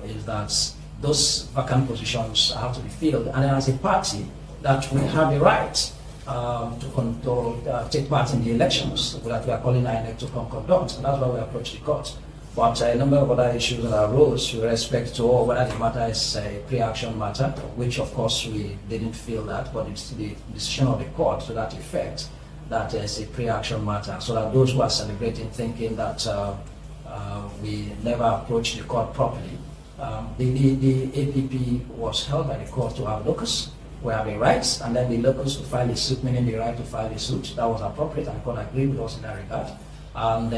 is that those vacant positions have to be filled, and then as a party, that we have the right to take part in the elections that we are calling INEC to conduct, and that's why we approach the court. But a number of other issues that arose with respect to whether the matter is a pre-action matter, which of course we didn't feel that, but it's the decision of the court to that effect that is a pre-action matter, so that those who are celebrating thinking that we never approached the court properly. The APP was held by the court to have locus. We have a rights, and then the locus to file a suit, meaning the right to file a suit. That was appropriate, and the court agreed with us in that regard. And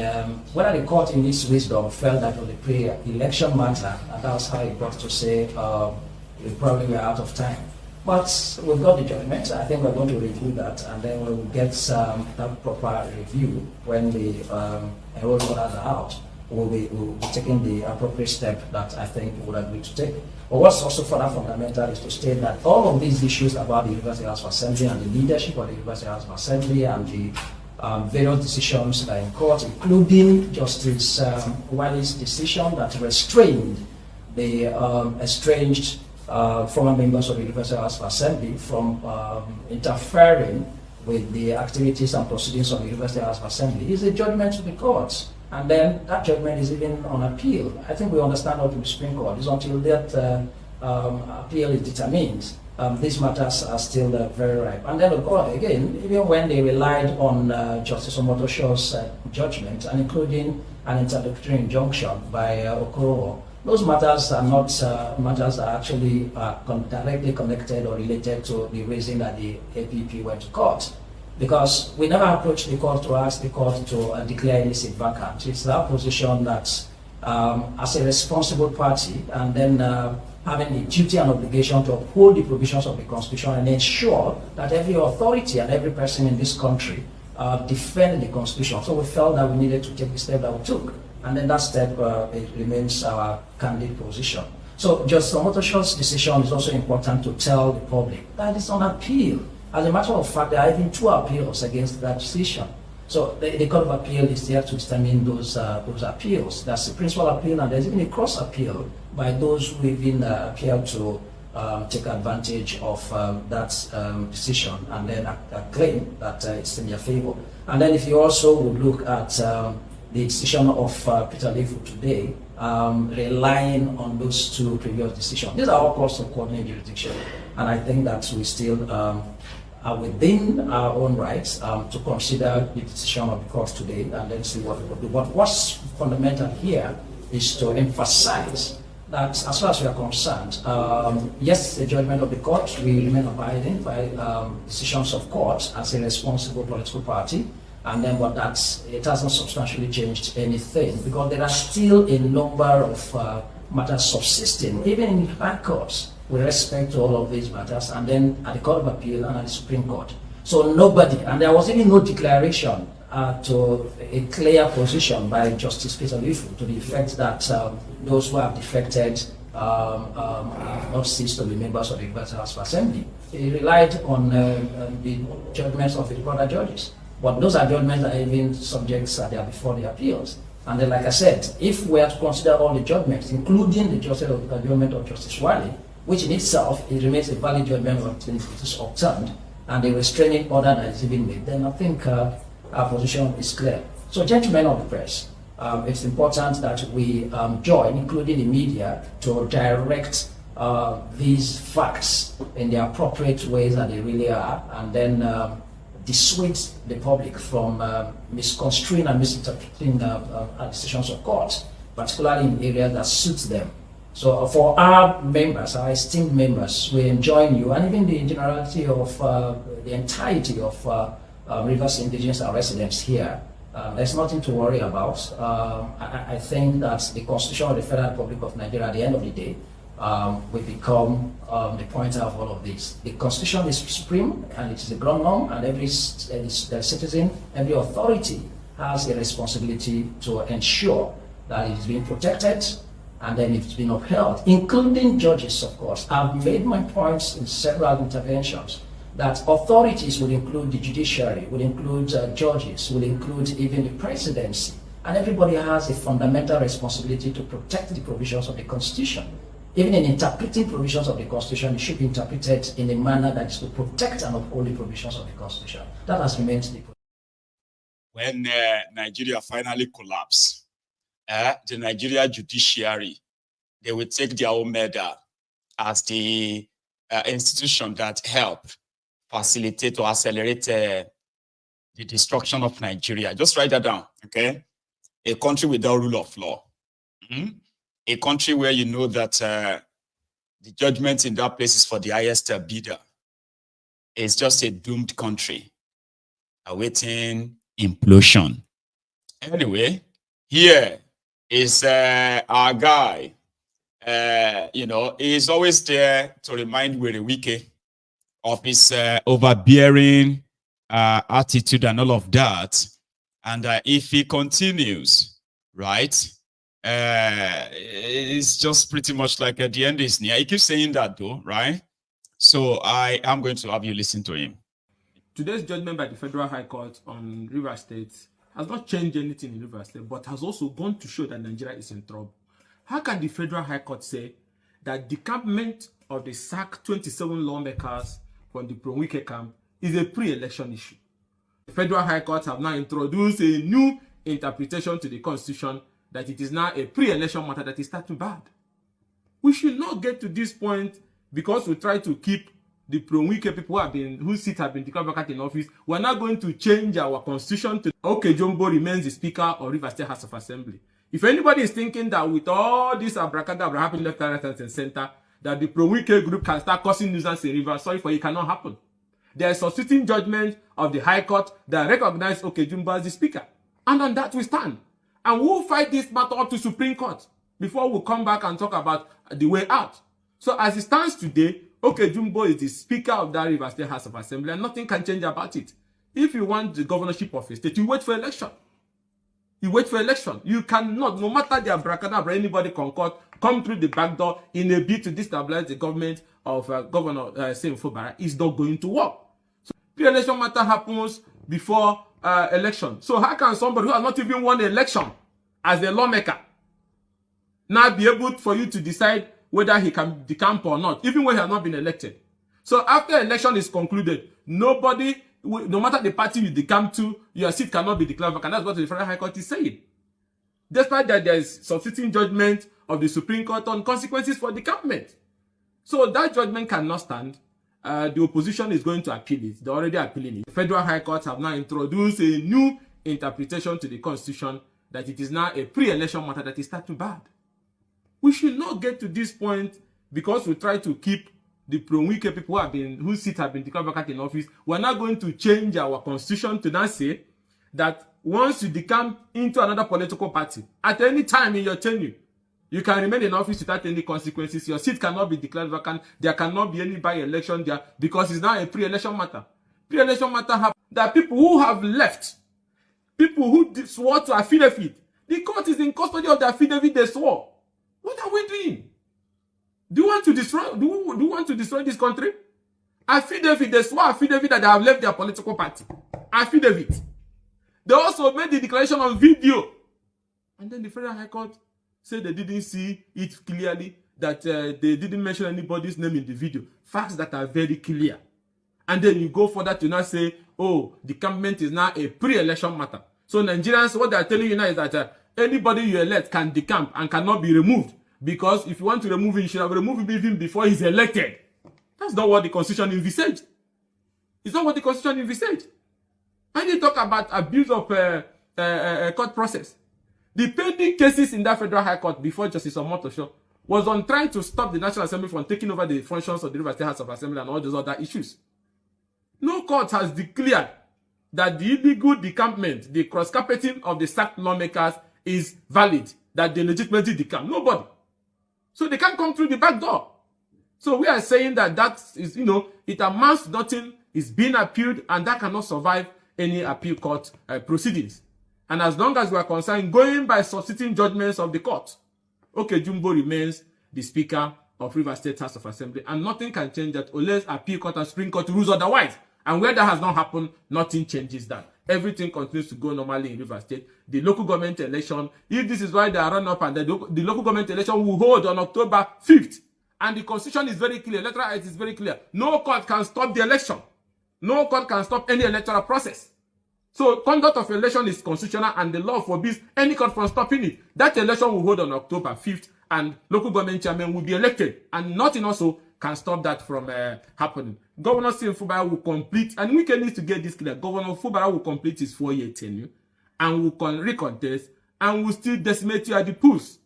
whether the court in its wisdom felt that was a pre-election matter, and that's how it got to say we probably were out of time. But we've got the judgment. I think we're going to review that, and then we will get that proper review when the enrolled orders are out. We'll be taking the appropriate step that I think we would agree to take. But what's also further fundamental is to state that all of these issues about the University House of Assembly and the leadership of the University House of Assembly and the various decisions that are in court, including Justice Wali's decision that restrained the estranged former members of the University House of Assembly from interfering with the activities and proceedings of the University House of Assembly, is a judgment to the courts. And then that judgment is even on appeal. I think we understand what the Supreme Court is until that appeal is determined. These matters are still very ripe. And then, of course, again, even when they relied on Justice Omotoshio's judgment, and including an interlocutory injunction by Okoro Those matters are not matters that actually are directly connected or related to the reason that the APP went to court. Because we never approached the court to ask the court to declare illicit vacant. It's our position that as a responsible party, and then having the duty and obligation to uphold the provisions of the Constitution and ensure that every authority and every person in this country defend the Constitution. So we felt that we needed to take the step that we took. And then that step it remains our candid position. So Justice Omotosho's decision is also important to tell the public that it's on appeal. As a matter of fact, there are even 2 appeals against that decision. So the Court of Appeal is there to determine those appeals. That's the principal appeal, and there's even a cross appeal by those who even appear to take advantage of that decision and then claim that it's in their favor. And then if you also would look at the decision of Peter Lefu today, relying on those 2 previous decisions. These are all courts of coordinated jurisdiction, and I think that we still are within our own rights to consider the decision of the court today and then see what we will do. But what's fundamental here is to emphasize that as far as we are concerned, yes, the judgment of the court, we remain abiding by decisions of court as a responsible political party. And then but it hasn't substantially changed anything, because there are still a number of matters subsisting, even in high courts, with respect to all of these matters, and then at the Court of Appeal and at the Supreme Court. So nobody, and there was even no declaration to a clear position by Justice Peter Lefu to the effect that those who have defected have not ceased to be members of the Universal House of Assembly. He relied on the judgments of the other judges. But those are judgments that are even subjects that are before the appeals. And then, like I said, if we are to consider all the judgments, including the judgment of Justice Wiley, which in itself, it remains a valid judgment until it is overturned, and the restraining order that is even made, then I think our position is clear. So, gentlemen of the press, it's important that we join, including the media, to direct these facts in the appropriate ways that they really are, and then dissuade the public from misconstruing and misinterpreting decisions of court, particularly in areas that suits them. So for our members, our esteemed members, we join you, and even the generality of the entirety of Rivers indigenous residents here. There's nothing to worry about. I think that the Constitution of the Federal Republic of Nigeria, at the end of the day, will become the pointer of all of this. The Constitution is supreme, and it is a ground norm, and every citizen, every authority has a responsibility to ensure that it is being protected and then it's been upheld, including judges, of course. I've made my points in several interventions that authorities will include the judiciary, will include judges, will include even the presidency, and everybody has a fundamental responsibility to protect the provisions of the Constitution. Even in interpreting provisions of the Constitution, it should be interpreted in a manner that is to protect and uphold the provisions of the Constitution. That has remained the position. When Nigeria finally collapsed, the Nigeria judiciary, they will take their own medal as the institution that helped facilitate or accelerate the destruction of Nigeria. Just write that down, okay? A country without rule of law. A country where you know that the judgment in that place is for the highest bidder. It's just a doomed country awaiting implosion. Anyway, here is our guy. He's always there to remind Wiki of his overbearing attitude and all of that. And if he continues, right, it's just pretty much like at the end is near. He keeps saying that though, right? So I am going to have you listen to him. Today's judgment by the Federal High Court on Rivers State has not changed anything in Rivers State, but has also gone to show that Nigeria is in trouble. How can the Federal High Court say that decampment of the sacked 27 lawmakers from the pro-Wike camp is a pre-election issue? The Federal High Court have now introduced a new interpretation to the Constitution that it is now a pre-election matter that is starting bad. We should not get to this point because we try to keep the pro-Wike people whose seats have been declared vacant in office. We're not going to change our Constitution to okay, Jumbo remains the Speaker of Rivers State House of Assembly. If anybody is thinking that with all this abracadabra happening left, right, and center, that the pro-Wike group can start causing nuisance in Rivers, sorry for you, cannot happen. There is a sitting judgment of the High Court that recognized Okejumbo as the speaker. And on that we stand. And we'll fight this matter up to Supreme Court before we come back and talk about the way out. So as it stands today, Okejumbo is the speaker of that Rivers State House of Assembly, and nothing can change about it. If you want the governorship of a state, you wait for election. You wait for election. You cannot, no matter the abracadabra anybody concord, come through the back door in a bid to destabilize the government of Governor Fubara. It's not going to work. So pre-election matter happens before election. So how can somebody who has not even won the election as a lawmaker now be able for you to decide whether he can decamp or not, even when he has not been elected? So after election is concluded, nobody, no matter the party you decamp to, your seat cannot be declared vacant. That's what the Federal High Court is saying. Despite that, there is substituting judgment of the Supreme Court on consequences for decampment. So that judgment cannot stand. The opposition is going to appeal it. They're already appealing it. The Federal High Court have now introduced a new interpretation to the Constitution that it is now a pre-election matter that is starting bad. We should not get to this point because we try to keep the pro-Wike people whose seats have been declared vacant in office. We're not going to change our Constitution to now say that once you decamp into another political party, at any time in your tenure, you can remain in office without any consequences. Your seat cannot be declared vacant. There cannot be any by-election there because it's now a pre-election matter. Pre-election matter happens. There are people who have left. People who swore to affidavit. The court is in custody of the affidavit they swore. What are we doing? Do you want to destroy? Do you want to destroy this country? Affidavit. They swore affidavit that they have left their political party. Affidavit. They also made the declaration on video, and then the Federal High Court said they didn't see it clearly, that they didn't mention anybody's name in the video. Facts that are very clear. And then you go further to now say, oh, the decampment is now a pre-election matter. So Nigerians, what they are telling you now is that anybody you elect can decamp and cannot be removed. Because if you want to remove him, you should have removed him even before he's elected. That's not what the Constitution envisaged. It's not what the Constitution envisaged. And they talk about abuse of court process. The pending cases in that Federal High Court before Justice Omotosho was on trying to stop the National Assembly from taking over the functions of the River State House of Assembly and all those other issues. No court has declared that the illegal decampment, the cross-carpeting of the sacked lawmakers is valid, that they legitimately decamp. Nobody. So they can't come through the back door. So we are saying that that is, it amounts to nothing, it's being appealed, and that cannot survive any appeal court proceedings. And as long as we are concerned, going by substituting judgments of the court, Okejumbo remains the Speaker of River State House of Assembly, and nothing can change that unless appeal court and Supreme Court rules otherwise. And where that has not happened, nothing changes that. Everything continues to go normally in River State. The local government election, if this is why they are run up, and the local government election will hold on October 5th. And the Constitution is very clear, electoral rights is very clear. No court can stop the election. No court can stop any electoral process. So conduct of election is constitutional, and the law forbids any court from stopping it. That election will hold on October 5th, and local government chairman will be elected, and nothing also can stop that from happening. Governor Fubara will complete, and we can need to get this clear, Governor Fubara will complete his 4-year tenure, and will recontest, and will still decimate you at the polls.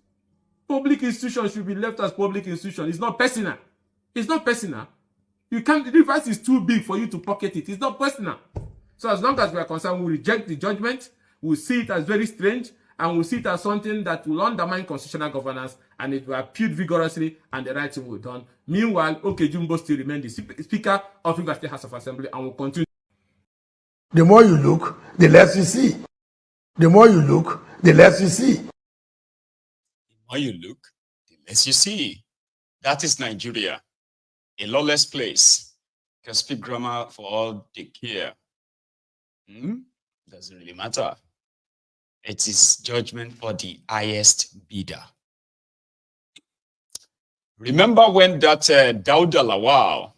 Public institutions should be left as public institutions. It's not personal. It's not personal. You can't, the device is too big for you to pocket it. It's not personal. So as long as we are concerned, we reject the judgment, we see it as very strange, and we see it as something that will undermine constitutional governance, and it will appeal vigorously, and the right thing will be done. Meanwhile, Okejumbo still remains the Speaker of River State House of Assembly and will continue. The more you look, the less you see. The more you look, the less you see. The more you look, the less you see. That is Nigeria, a lawless place. You can speak grammar for all they care. Doesn't really matter. It is judgment for the highest bidder. Remember when that Dauda Lawal,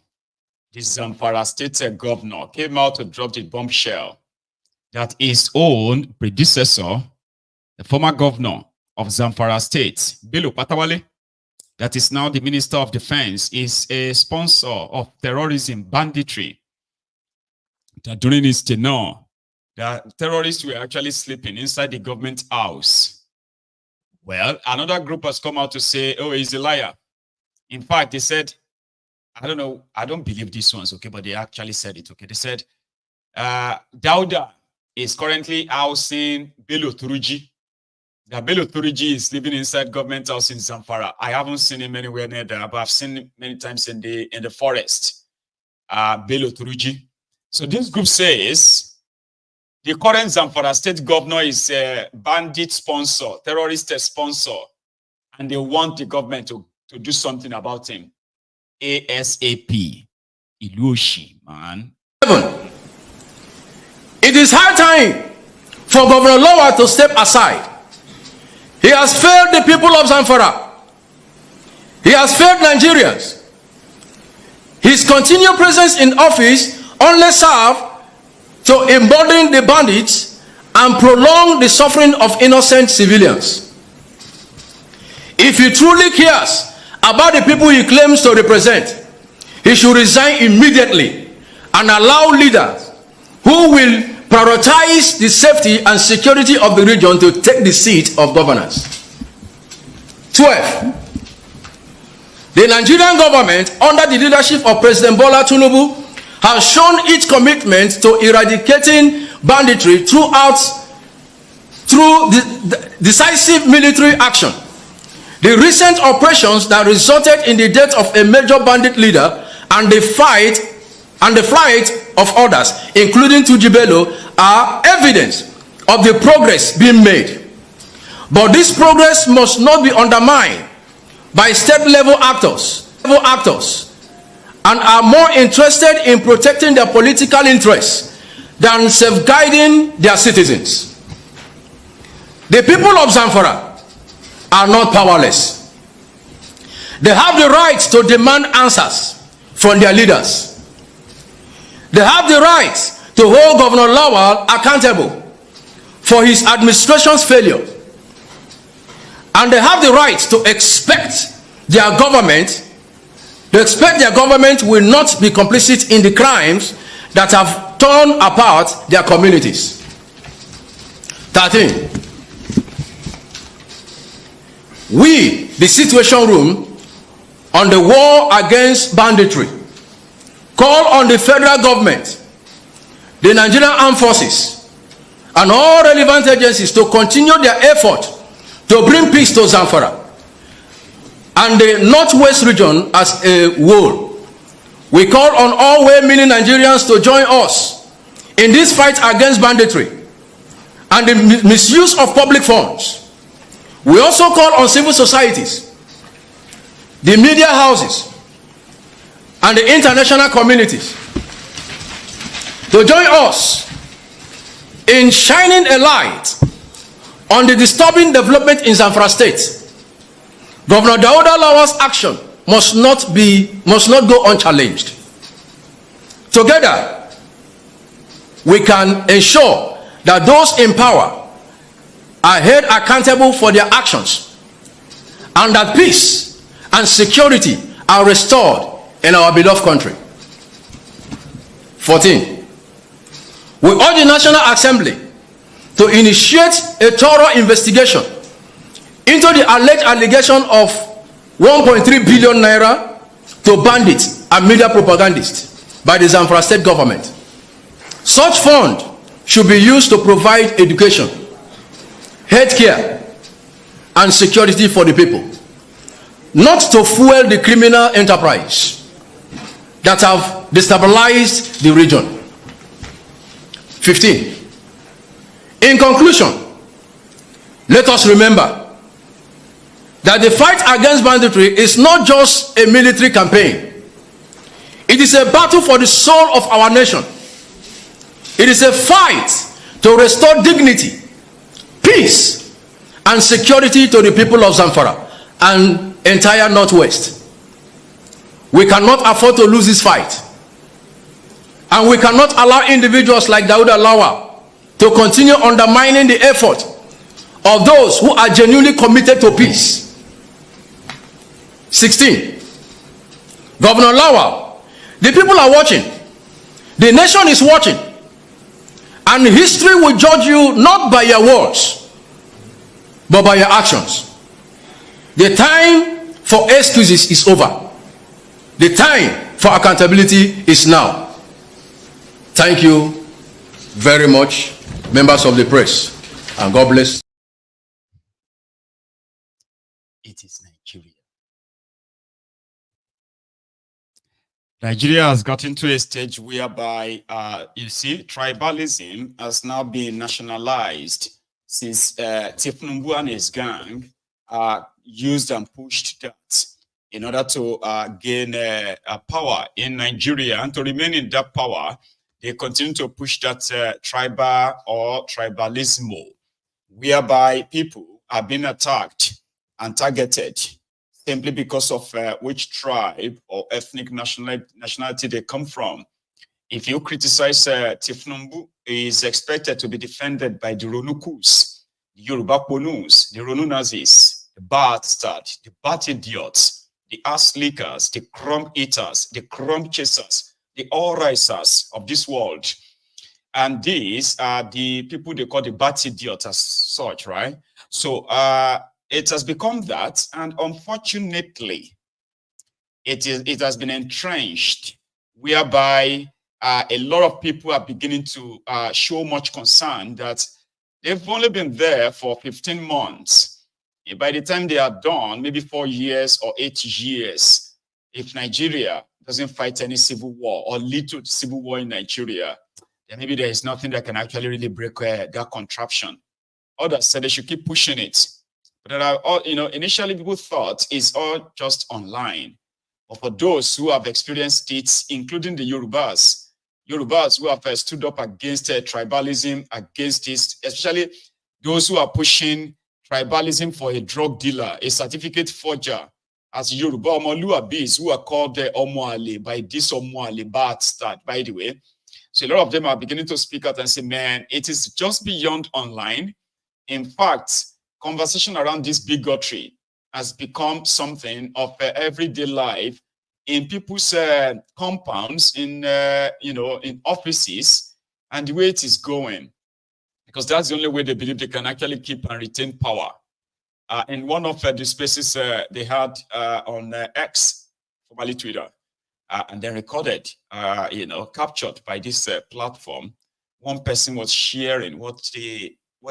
the Zamfara state governor, came out to drop the bombshell that his own predecessor, the former governor of Zamfara state, Bello Patawale, that is now the Minister of Defense, is a sponsor of terrorism, banditry. That during his tenure, the terrorists were actually sleeping inside the government house. Well, another group has come out to say, oh, he's a liar. In fact, they said, I don't know, I don't believe this one's okay, but they actually said it, okay. They said, Dauda is currently housing Bello Turuji. That Bello Turuji is living inside government house in Zamfara. I haven't seen him anywhere near there, but I've seen him many times in the forest. Bello Turuji. So this group says the current Zamfara state governor is a bandit sponsor, terrorist sponsor, and they want the government to do something about him. ASAP. Ilushi, man. It is high time for Governor Lawal to step aside. He has failed the people of Zamfara. He has failed Nigerians. His continued presence in office only serves to embolden the bandits and prolong the suffering of innocent civilians. If he truly cares about the people he claims to represent, he should resign immediately and allow leaders who will prioritize the safety and security of the region to take the seat of governance. 12. The Nigerian government, under the leadership of President Bola Tinubu, has shown its commitment to eradicating banditry through decisive military action. The recent operations that resulted in the death of a major bandit leader and the flight of others, including Tujibelo, are evidence of the progress being made. But this progress must not be undermined by state-level actors and are more interested in protecting their political interests than safeguarding their citizens. The people of Zamfara are not powerless. They have the right to demand answers from their leaders. They have the right to hold Governor Lawal accountable for his administration's failure. And they have the right to expect their government will not be complicit in the crimes that have torn apart their communities. 13. We, the Situation Room on the war against banditry, call on the federal government, the Nigerian Armed Forces, and all relevant agencies to continue their effort to bring peace to Zamfara and the Northwest region as a whole. We call on all well-meaning Nigerians to join us in this fight against banditry and the misuse of public funds. We also call on civil societies, the media houses, and the international communities to join us in shining a light on the disturbing development in Zamfara State. Governor Dauda Lawal's action must not go unchallenged. Together, we can ensure that those in power are held accountable for their actions and that peace and security are restored in our beloved country. 14. We urge the National Assembly to initiate a thorough investigation into the alleged allegation of 1.3 billion naira to bandits and media propagandists by the Zamfara state government. Such fund should be used to provide education, healthcare, and security for the people, not to fuel the criminal enterprise that have destabilized the region. 15. In conclusion, let us remember that the fight against banditry is not just a military campaign. It is a battle for the soul of our nation. It is a fight to restore dignity, peace, and security to the people of Zamfara and entire Northwest. We cannot afford to lose this fight. And we cannot allow individuals like Dauda Lawal to continue undermining the effort of those who are genuinely committed to peace. 16. Governor Lawal, the people are watching. The nation is watching. And history will judge you not by your words, but by your actions. The time for excuses is over. The time for accountability is now. Thank you very much, members of the press, and God bless. It is Nigeria. Nigeria has gotten to a stage whereby, you see, tribalism has now been nationalized since Tinubu and his gang used and pushed that in order to gain power in Nigeria. And to remain in that power, they continue to push that tribal or tribalism, whereby people are being attacked and targeted simply because of which tribe or ethnic nationality they come from. If you criticize Tinubu, he is expected to be defended by the Ronukus, the Yoruba Ponus, the Ronu Nazis, the bastard, the bat idiots, the ass lickers, the crumb eaters, the crumb chasers, the all-risers of this world. And these are the people they call the bat idiots as such, right? So it has become that, and unfortunately, it has been entrenched, whereby a lot of people are beginning to show much concern that they've only been there for 15 months. By the time they are done, maybe 4 years or 8 years, if Nigeria doesn't fight any civil war or lead to civil war in Nigeria, then maybe there is nothing that can actually really break that contraption. Others said they should keep pushing it. But there are all, initially people thought it's all just online. But for those who have experienced it, including the Yorubas who have stood up against tribalism, against this, especially those who are pushing tribalism for a drug dealer, a certificate forger, as Yoruba Omoluabis, who are called Omoale by this Omoale bastard, by the way. So a lot of them are beginning to speak out and say, man, it is just beyond online. In fact, conversation around this bigotry has become something of everyday life in people's compounds, in in offices, and the way it is going, because that's the only way they believe they can actually keep and retain power. In one of the spaces they had on X, formerly Twitter, and then recorded, captured by this platform, one person was sharing what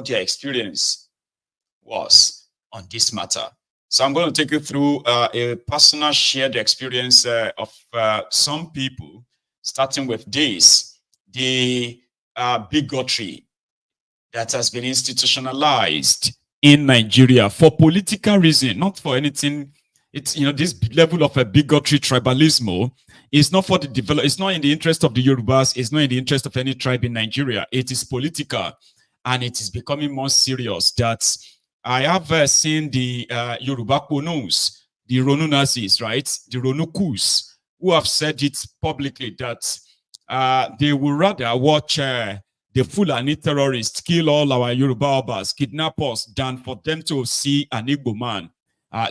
their experience was on this matter. So I'm going to take you through a personal shared experience of some people, starting with this, the bigotry that has been institutionalized in Nigeria for political reason, not for anything. It's, this level of a bigotry, tribalism, is not for the develop. It's not in the interest of the Yorubas. It's not in the interest of any tribe in Nigeria. It is political, and it is becoming more serious. That I have seen the Yoruba Ponus, the Ronu Nazis, right? The Ronukus, who have said it publicly that they would rather watch the Fulani terrorists kill all our Yoruba Obas, kidnap us, than for them to see an Igbo man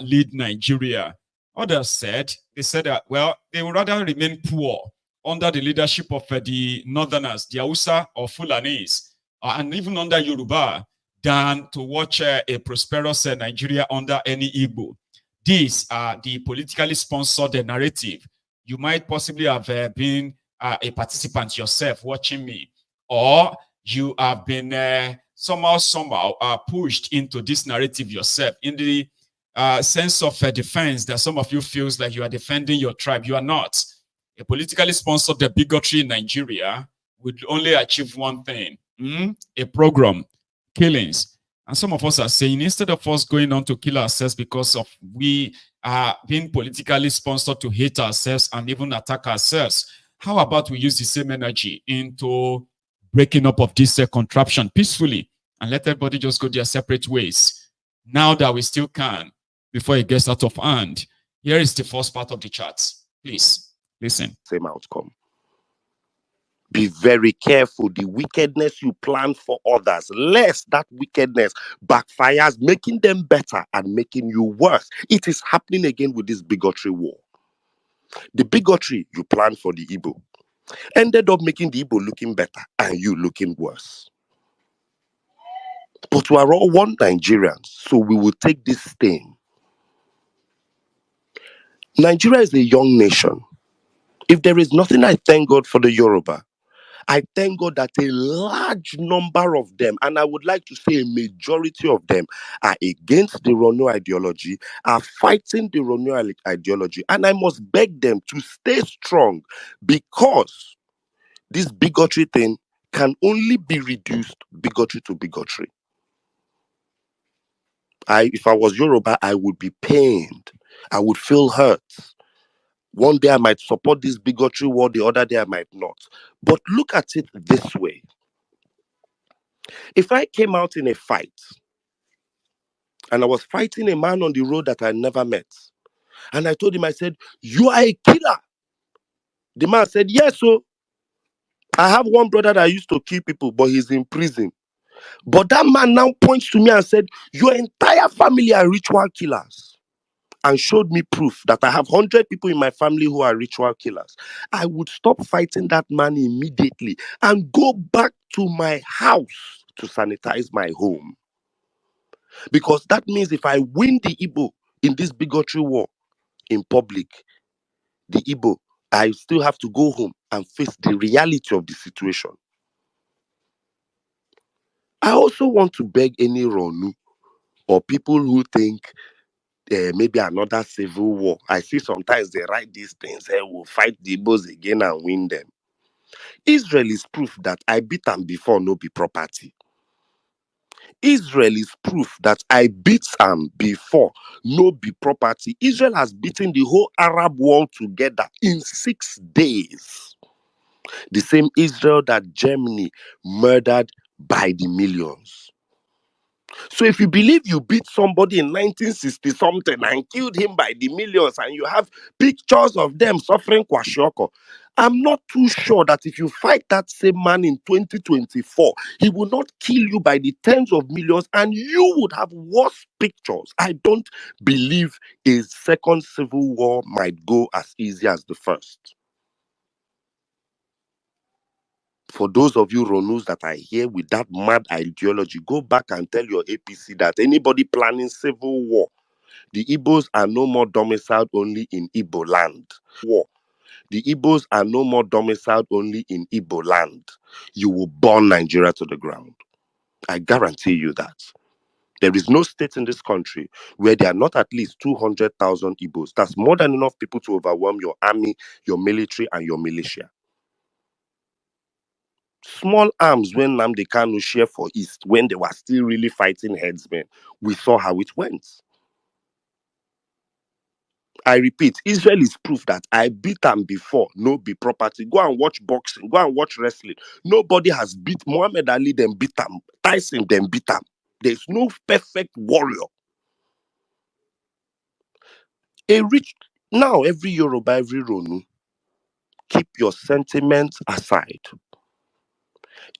lead Nigeria. Others said, that, well, they would rather remain poor under the leadership of the Northerners, the Hausa or Fulanis, and even under Yoruba, than to watch a prosperous Nigeria under any Igbo. These are the politically sponsored narrative. You might possibly have been a participant yourself watching me, or you have been somehow pushed into this narrative yourself, in the sense of defense that some of you feels like you are defending your tribe. You are not. A politically sponsored bigotry in Nigeria would only achieve one thing, a program, killings. And some of us are saying, instead of us going on to kill ourselves because of we are being politically sponsored to hate ourselves and even attack ourselves, how about we use the same energy into breaking up of this contraption peacefully and let everybody just go their separate ways, now that we still can, before it gets out of hand. Here is the first part of the chart. Please listen. Same outcome. Be very careful. The wickedness you plan for others, lest that wickedness backfires, making them better and making you worse. It is happening again with this bigotry war. The bigotry you planned for the Igbo ended up making the Igbo looking better and you looking worse. But we are all one Nigerians, so we will take this thing Nigeria is a young nation. If there is nothing I thank God for the Yoruba, I thank God that a large number of them, and I would like to say a majority of them, are against the Ronu ideology, are fighting the Ronu ideology. And I must beg them to stay strong, because this bigotry thing can only be reduced bigotry to bigotry. If I was Yoruba, I would be pained. I would feel hurt. One day I might support this bigotry war, the other day I might not. But look at it this way. If I came out in a fight and I was fighting a man on the road that I never met, and I told him, I said, "You are a killer." The man said, "Yes, so I have one brother that used to kill people, but he's in prison." But that man now points to me and said, "Your entire family are ritual killers," and showed me proof that I have 100 people in my family who are ritual killers. I would stop fighting that man immediately and go back to my house to sanitize my home. Because that means if I win the Igbo in this bigotry war in public, the Igbo, I still have to go home and face the reality of the situation. I also want to beg any Ronu or people who think maybe another civil war. I see sometimes they write these things, we'll fight the Igbos again and win them. Israel is proof that I beat them before, no be property. Israel is proof that I beat them before, no be property. Israel has beaten the whole Arab world together in 6 days. The same Israel that Germany murdered by the millions. So if you believe you beat somebody in 1960 something and killed him by the millions, and you have pictures of them suffering kwashiorkor, I'm not too sure that if you fight that same man in 2024, he will not kill you by the tens of millions and you would have worse pictures. I don't believe a second civil war might go as easy as the first. For those of you Ronus that are here with that mad ideology, go back and tell your APC that anybody planning civil war, the Igbos are no more domiciled only in Igbo land. The Igbos are no more domiciled only in Igbo land. You will burn Nigeria to the ground. I guarantee you that. There is no state in this country where there are not at least 200,000 Igbos. That's more than enough people to overwhelm your army, your military, and your militia. Small arms when Nnamdi Kanu share for East, when they were still really fighting headsmen, we saw how it went. I repeat, Israel is proof that I beat them before, no be property. Go and watch boxing, go and watch wrestling. Nobody has beat Muhammad Ali, then beat them. Tyson, then beat them. There's no perfect warrior. Now every Yoruba, every Ronu, keep your sentiments aside.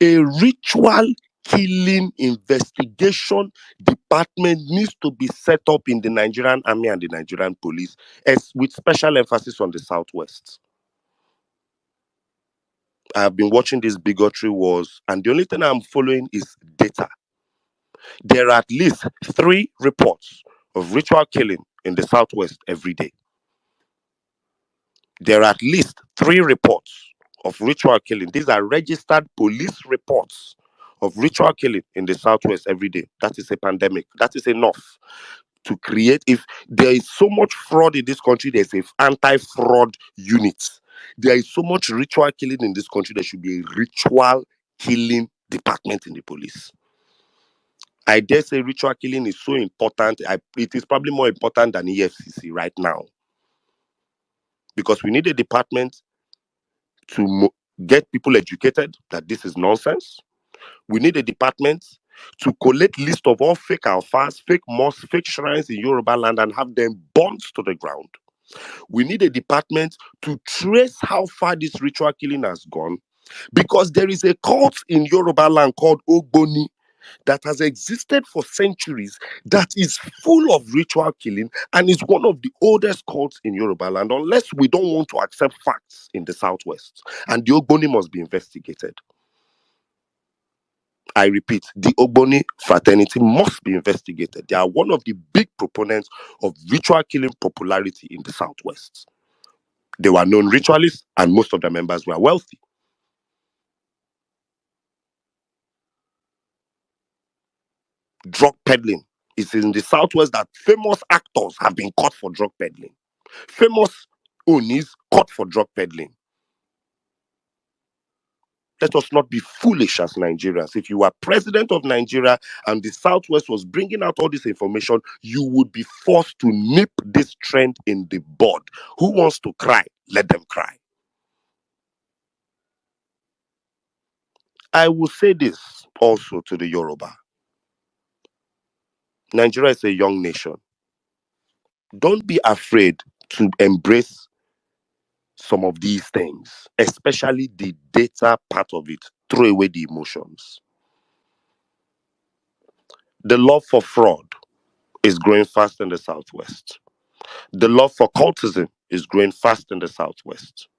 A ritual killing investigation department needs to be set up in the Nigerian army and the Nigerian police, with special emphasis on the Southwest. I have been watching these bigotry wars, and the only thing I'm following is data. There are at least 3 reports of ritual killing in the Southwest every day. There are at least 3 reports of ritual killing. These are registered police reports of ritual killing in the Southwest every day. That is a pandemic. That is enough to create. If there is so much fraud in this country, there's an anti-fraud unit. There is so much ritual killing in this country, there should be a ritual killing department in the police. I dare say ritual killing is so important. It is probably more important than EFCC right now. Because we need a department to get people educated that this is nonsense. We need a department to collect list of all fake alphas, fake mosques, fake shrines in Yoruba land and have them burnt to the ground. We need a department to trace how far this ritual killing has gone, because there is a cult in Yoruba land called Ogboni that has existed for centuries, that is full of ritual killing and is one of the oldest cults in Yoruba land, unless we don't want to accept facts in the Southwest. And the Ogboni must be investigated. I repeat, the Ogboni fraternity must be investigated. They are one of the big proponents of ritual killing popularity in the Southwest. They were known ritualists, and most of the members were wealthy. Drug peddling is in the Southwest that famous actors have been caught for drug peddling. Famous Onis caught for drug peddling. Let us not be foolish as Nigerians. If you were president of Nigeria and the Southwest was bringing out all this information, you would be forced to nip this trend in the bud. Who wants to cry? Let them cry. I will say this also to the Yoruba. Nigeria is a young nation. Don't be afraid to embrace some of these things, especially the data part of it. Throw away the emotions. The love for fraud is growing fast in the Southwest. The love for cultism is growing fast in the Southwest.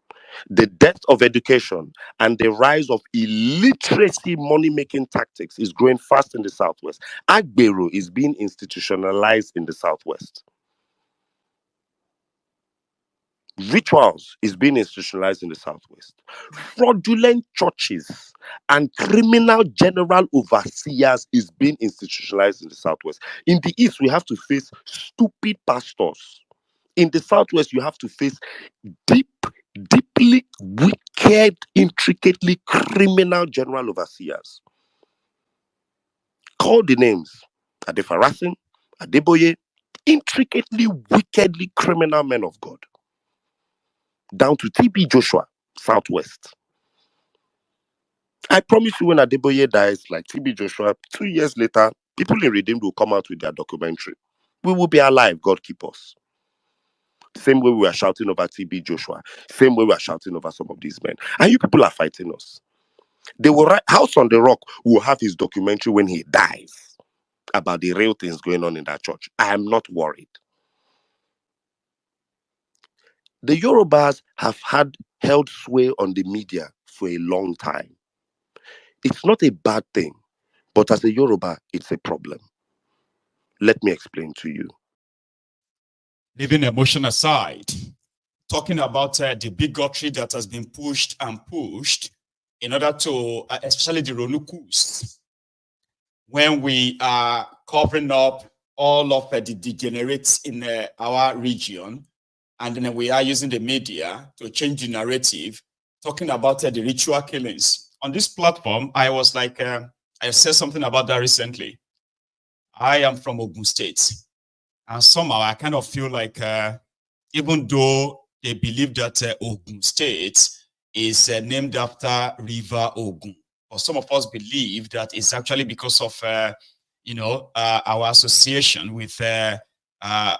The death of education and the rise of illiteracy money-making tactics is growing fast in the Southwest. Agbero is being institutionalized in the Southwest. Rituals is being institutionalized in the Southwest. Fraudulent churches and criminal general overseers is being institutionalized in the Southwest. In the East, we have to face stupid pastors. In the Southwest, you have to face deeply wicked, intricately criminal general overseers. Call the names. Adefarasin, Adeboye, intricately, wickedly criminal men of God. Down to TB Joshua, Southwest. I promise you, when Adeboye dies, like TB Joshua, 2 years later, people in Redeemed will come out with their documentary. We will be alive, God keep us. Same way we are shouting over TB Joshua. Same way we are shouting over some of these men. And you people are fighting us. They will write, House on the Rock will have his documentary when he dies about the real things going on in that church. I am not worried. The Yorubas have held sway on the media for a long time. It's not a bad thing, but as a Yoruba, it's a problem. Let me explain to you. Leaving emotion aside, talking about the bigotry that has been pushed and pushed in order to, especially the Ronukus, when we are covering up all of the degenerates in our region, and then we are using the media to change the narrative, talking about the ritual killings. On this platform, I was like, I said something about that recently. I am from Ogun State. And somehow I kind of feel like, even though they believe that Ogun State is named after River Ogun, but some of us believe that it's actually because of, our association with,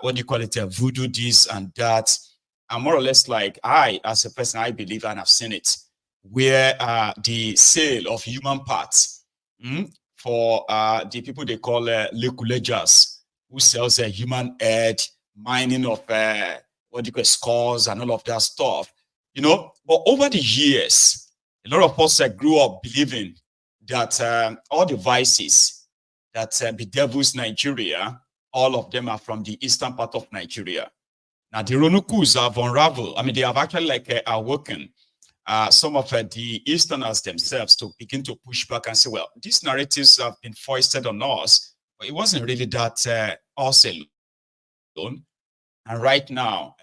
what do you call it, voodoo this and that. And more or less like I, as a person, I believe and I've seen it, where the sale of human parts for the people they call lekulejas, who sells a human head, mining of what do you call skulls and all of that stuff, But over the years, a lot of us grew up believing that all the vices that bedevils Nigeria, all of them are from the eastern part of Nigeria. Now the Ronukus have unraveled. I mean, they have actually awoken some of the Easterners themselves to begin to push back and say, well, these narratives have been foisted on us, but it wasn't really that us alone. And right now,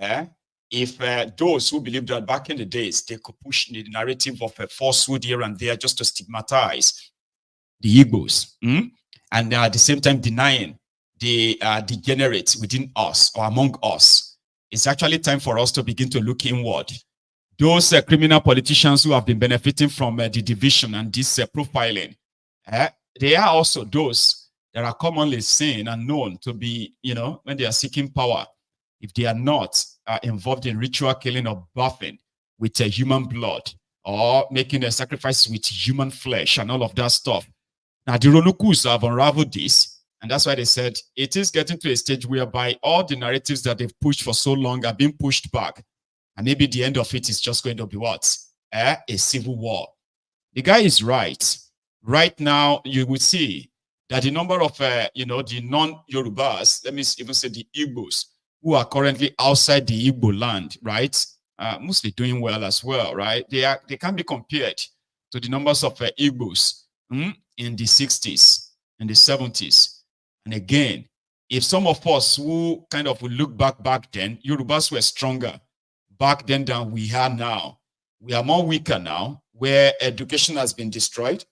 if those who believe that back in the days, they could push the narrative of a falsehood here and there just to stigmatize the Igbos, and at the same time denying the degenerates within us or among us, it's actually time for us to begin to look inward. Those criminal politicians who have been benefiting from the division and this profiling, they are also those that are commonly seen and known to be, when they are seeking power, if they are not involved in ritual killing or buffing with human blood or making a sacrifice with human flesh and all of that stuff. Now, the Ronukus have unraveled this, and that's why they said it is getting to a stage whereby all the narratives that they've pushed for so long are being pushed back. And maybe the end of it is just going to be what? A civil war. The guy is right. Right now, you will see that the number of, the non-Yorubas, let me even say the Igbos, who are currently outside the Igbo land, right, mostly doing well as well, right? They can be compared to the numbers of Igbos in the 60s, in the 70s. And again, if some of us who kind of will look back then, Yorubas were stronger back then than we are now. We are more weaker now, where education has been destroyed.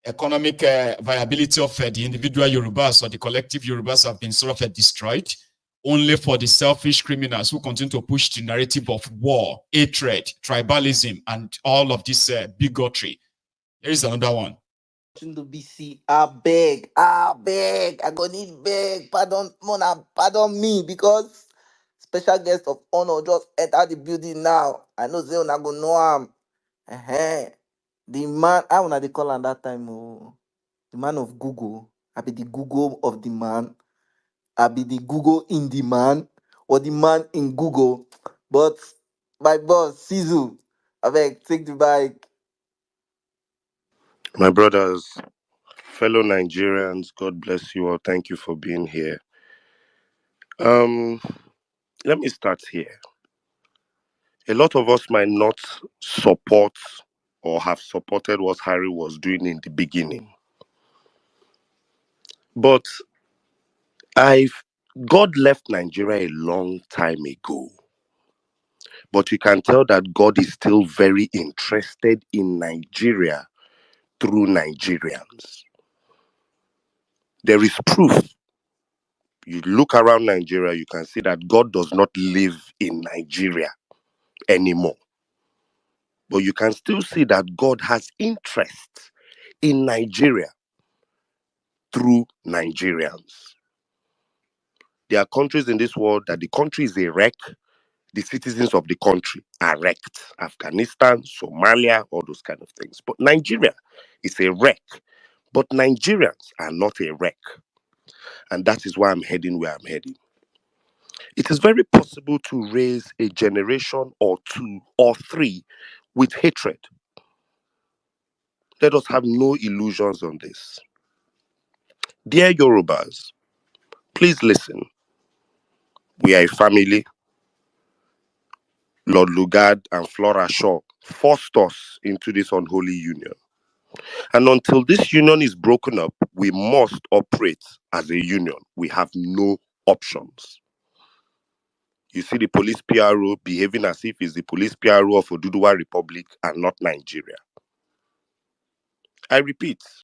Economic viability of the individual Yorubas or the collective Yorubas have been sort of destroyed, only for the selfish criminals who continue to push the narrative of war, hatred, tribalism, and all of this bigotry. Here is another one. To BC, I beg, I go need beg, pardon me, because special guest of honor just enter the building now. I know they una go know him. The man, I wanna they call him that time, the man of Google. I be the Google of the man. I be the Google in the man, or the man in Google. But my boss, Sizu, I beg, take the bike. My brothers, fellow Nigerians, God bless you all. Thank you for being here. Let me start here. A lot of us might not support or have supported what Harry was doing in the beginning. But God left Nigeria a long time ago. But you can tell that God is still very interested in Nigeria through Nigerians. There is proof. You look around Nigeria, you can see that God does not live in Nigeria anymore. But you can still see that God has interest in Nigeria through Nigerians. There are countries in this world that the country is a wreck, the citizens of the country are wrecked. Afghanistan, Somalia, all those kind of things. But Nigeria is a wreck. But Nigerians are not a wreck. And that is why I'm heading where I'm heading. It is very possible to raise a generation or two or three with hatred. Let us have no illusions on this. Dear Yorubas, please listen. We are a family. Lord Lugard and Flora Shaw forced us into this unholy union. And until this union is broken up, we must operate as a union. We have no options. You see the police PRO behaving as if it's the police PRO of Oduduwa Republic and not Nigeria. I repeat,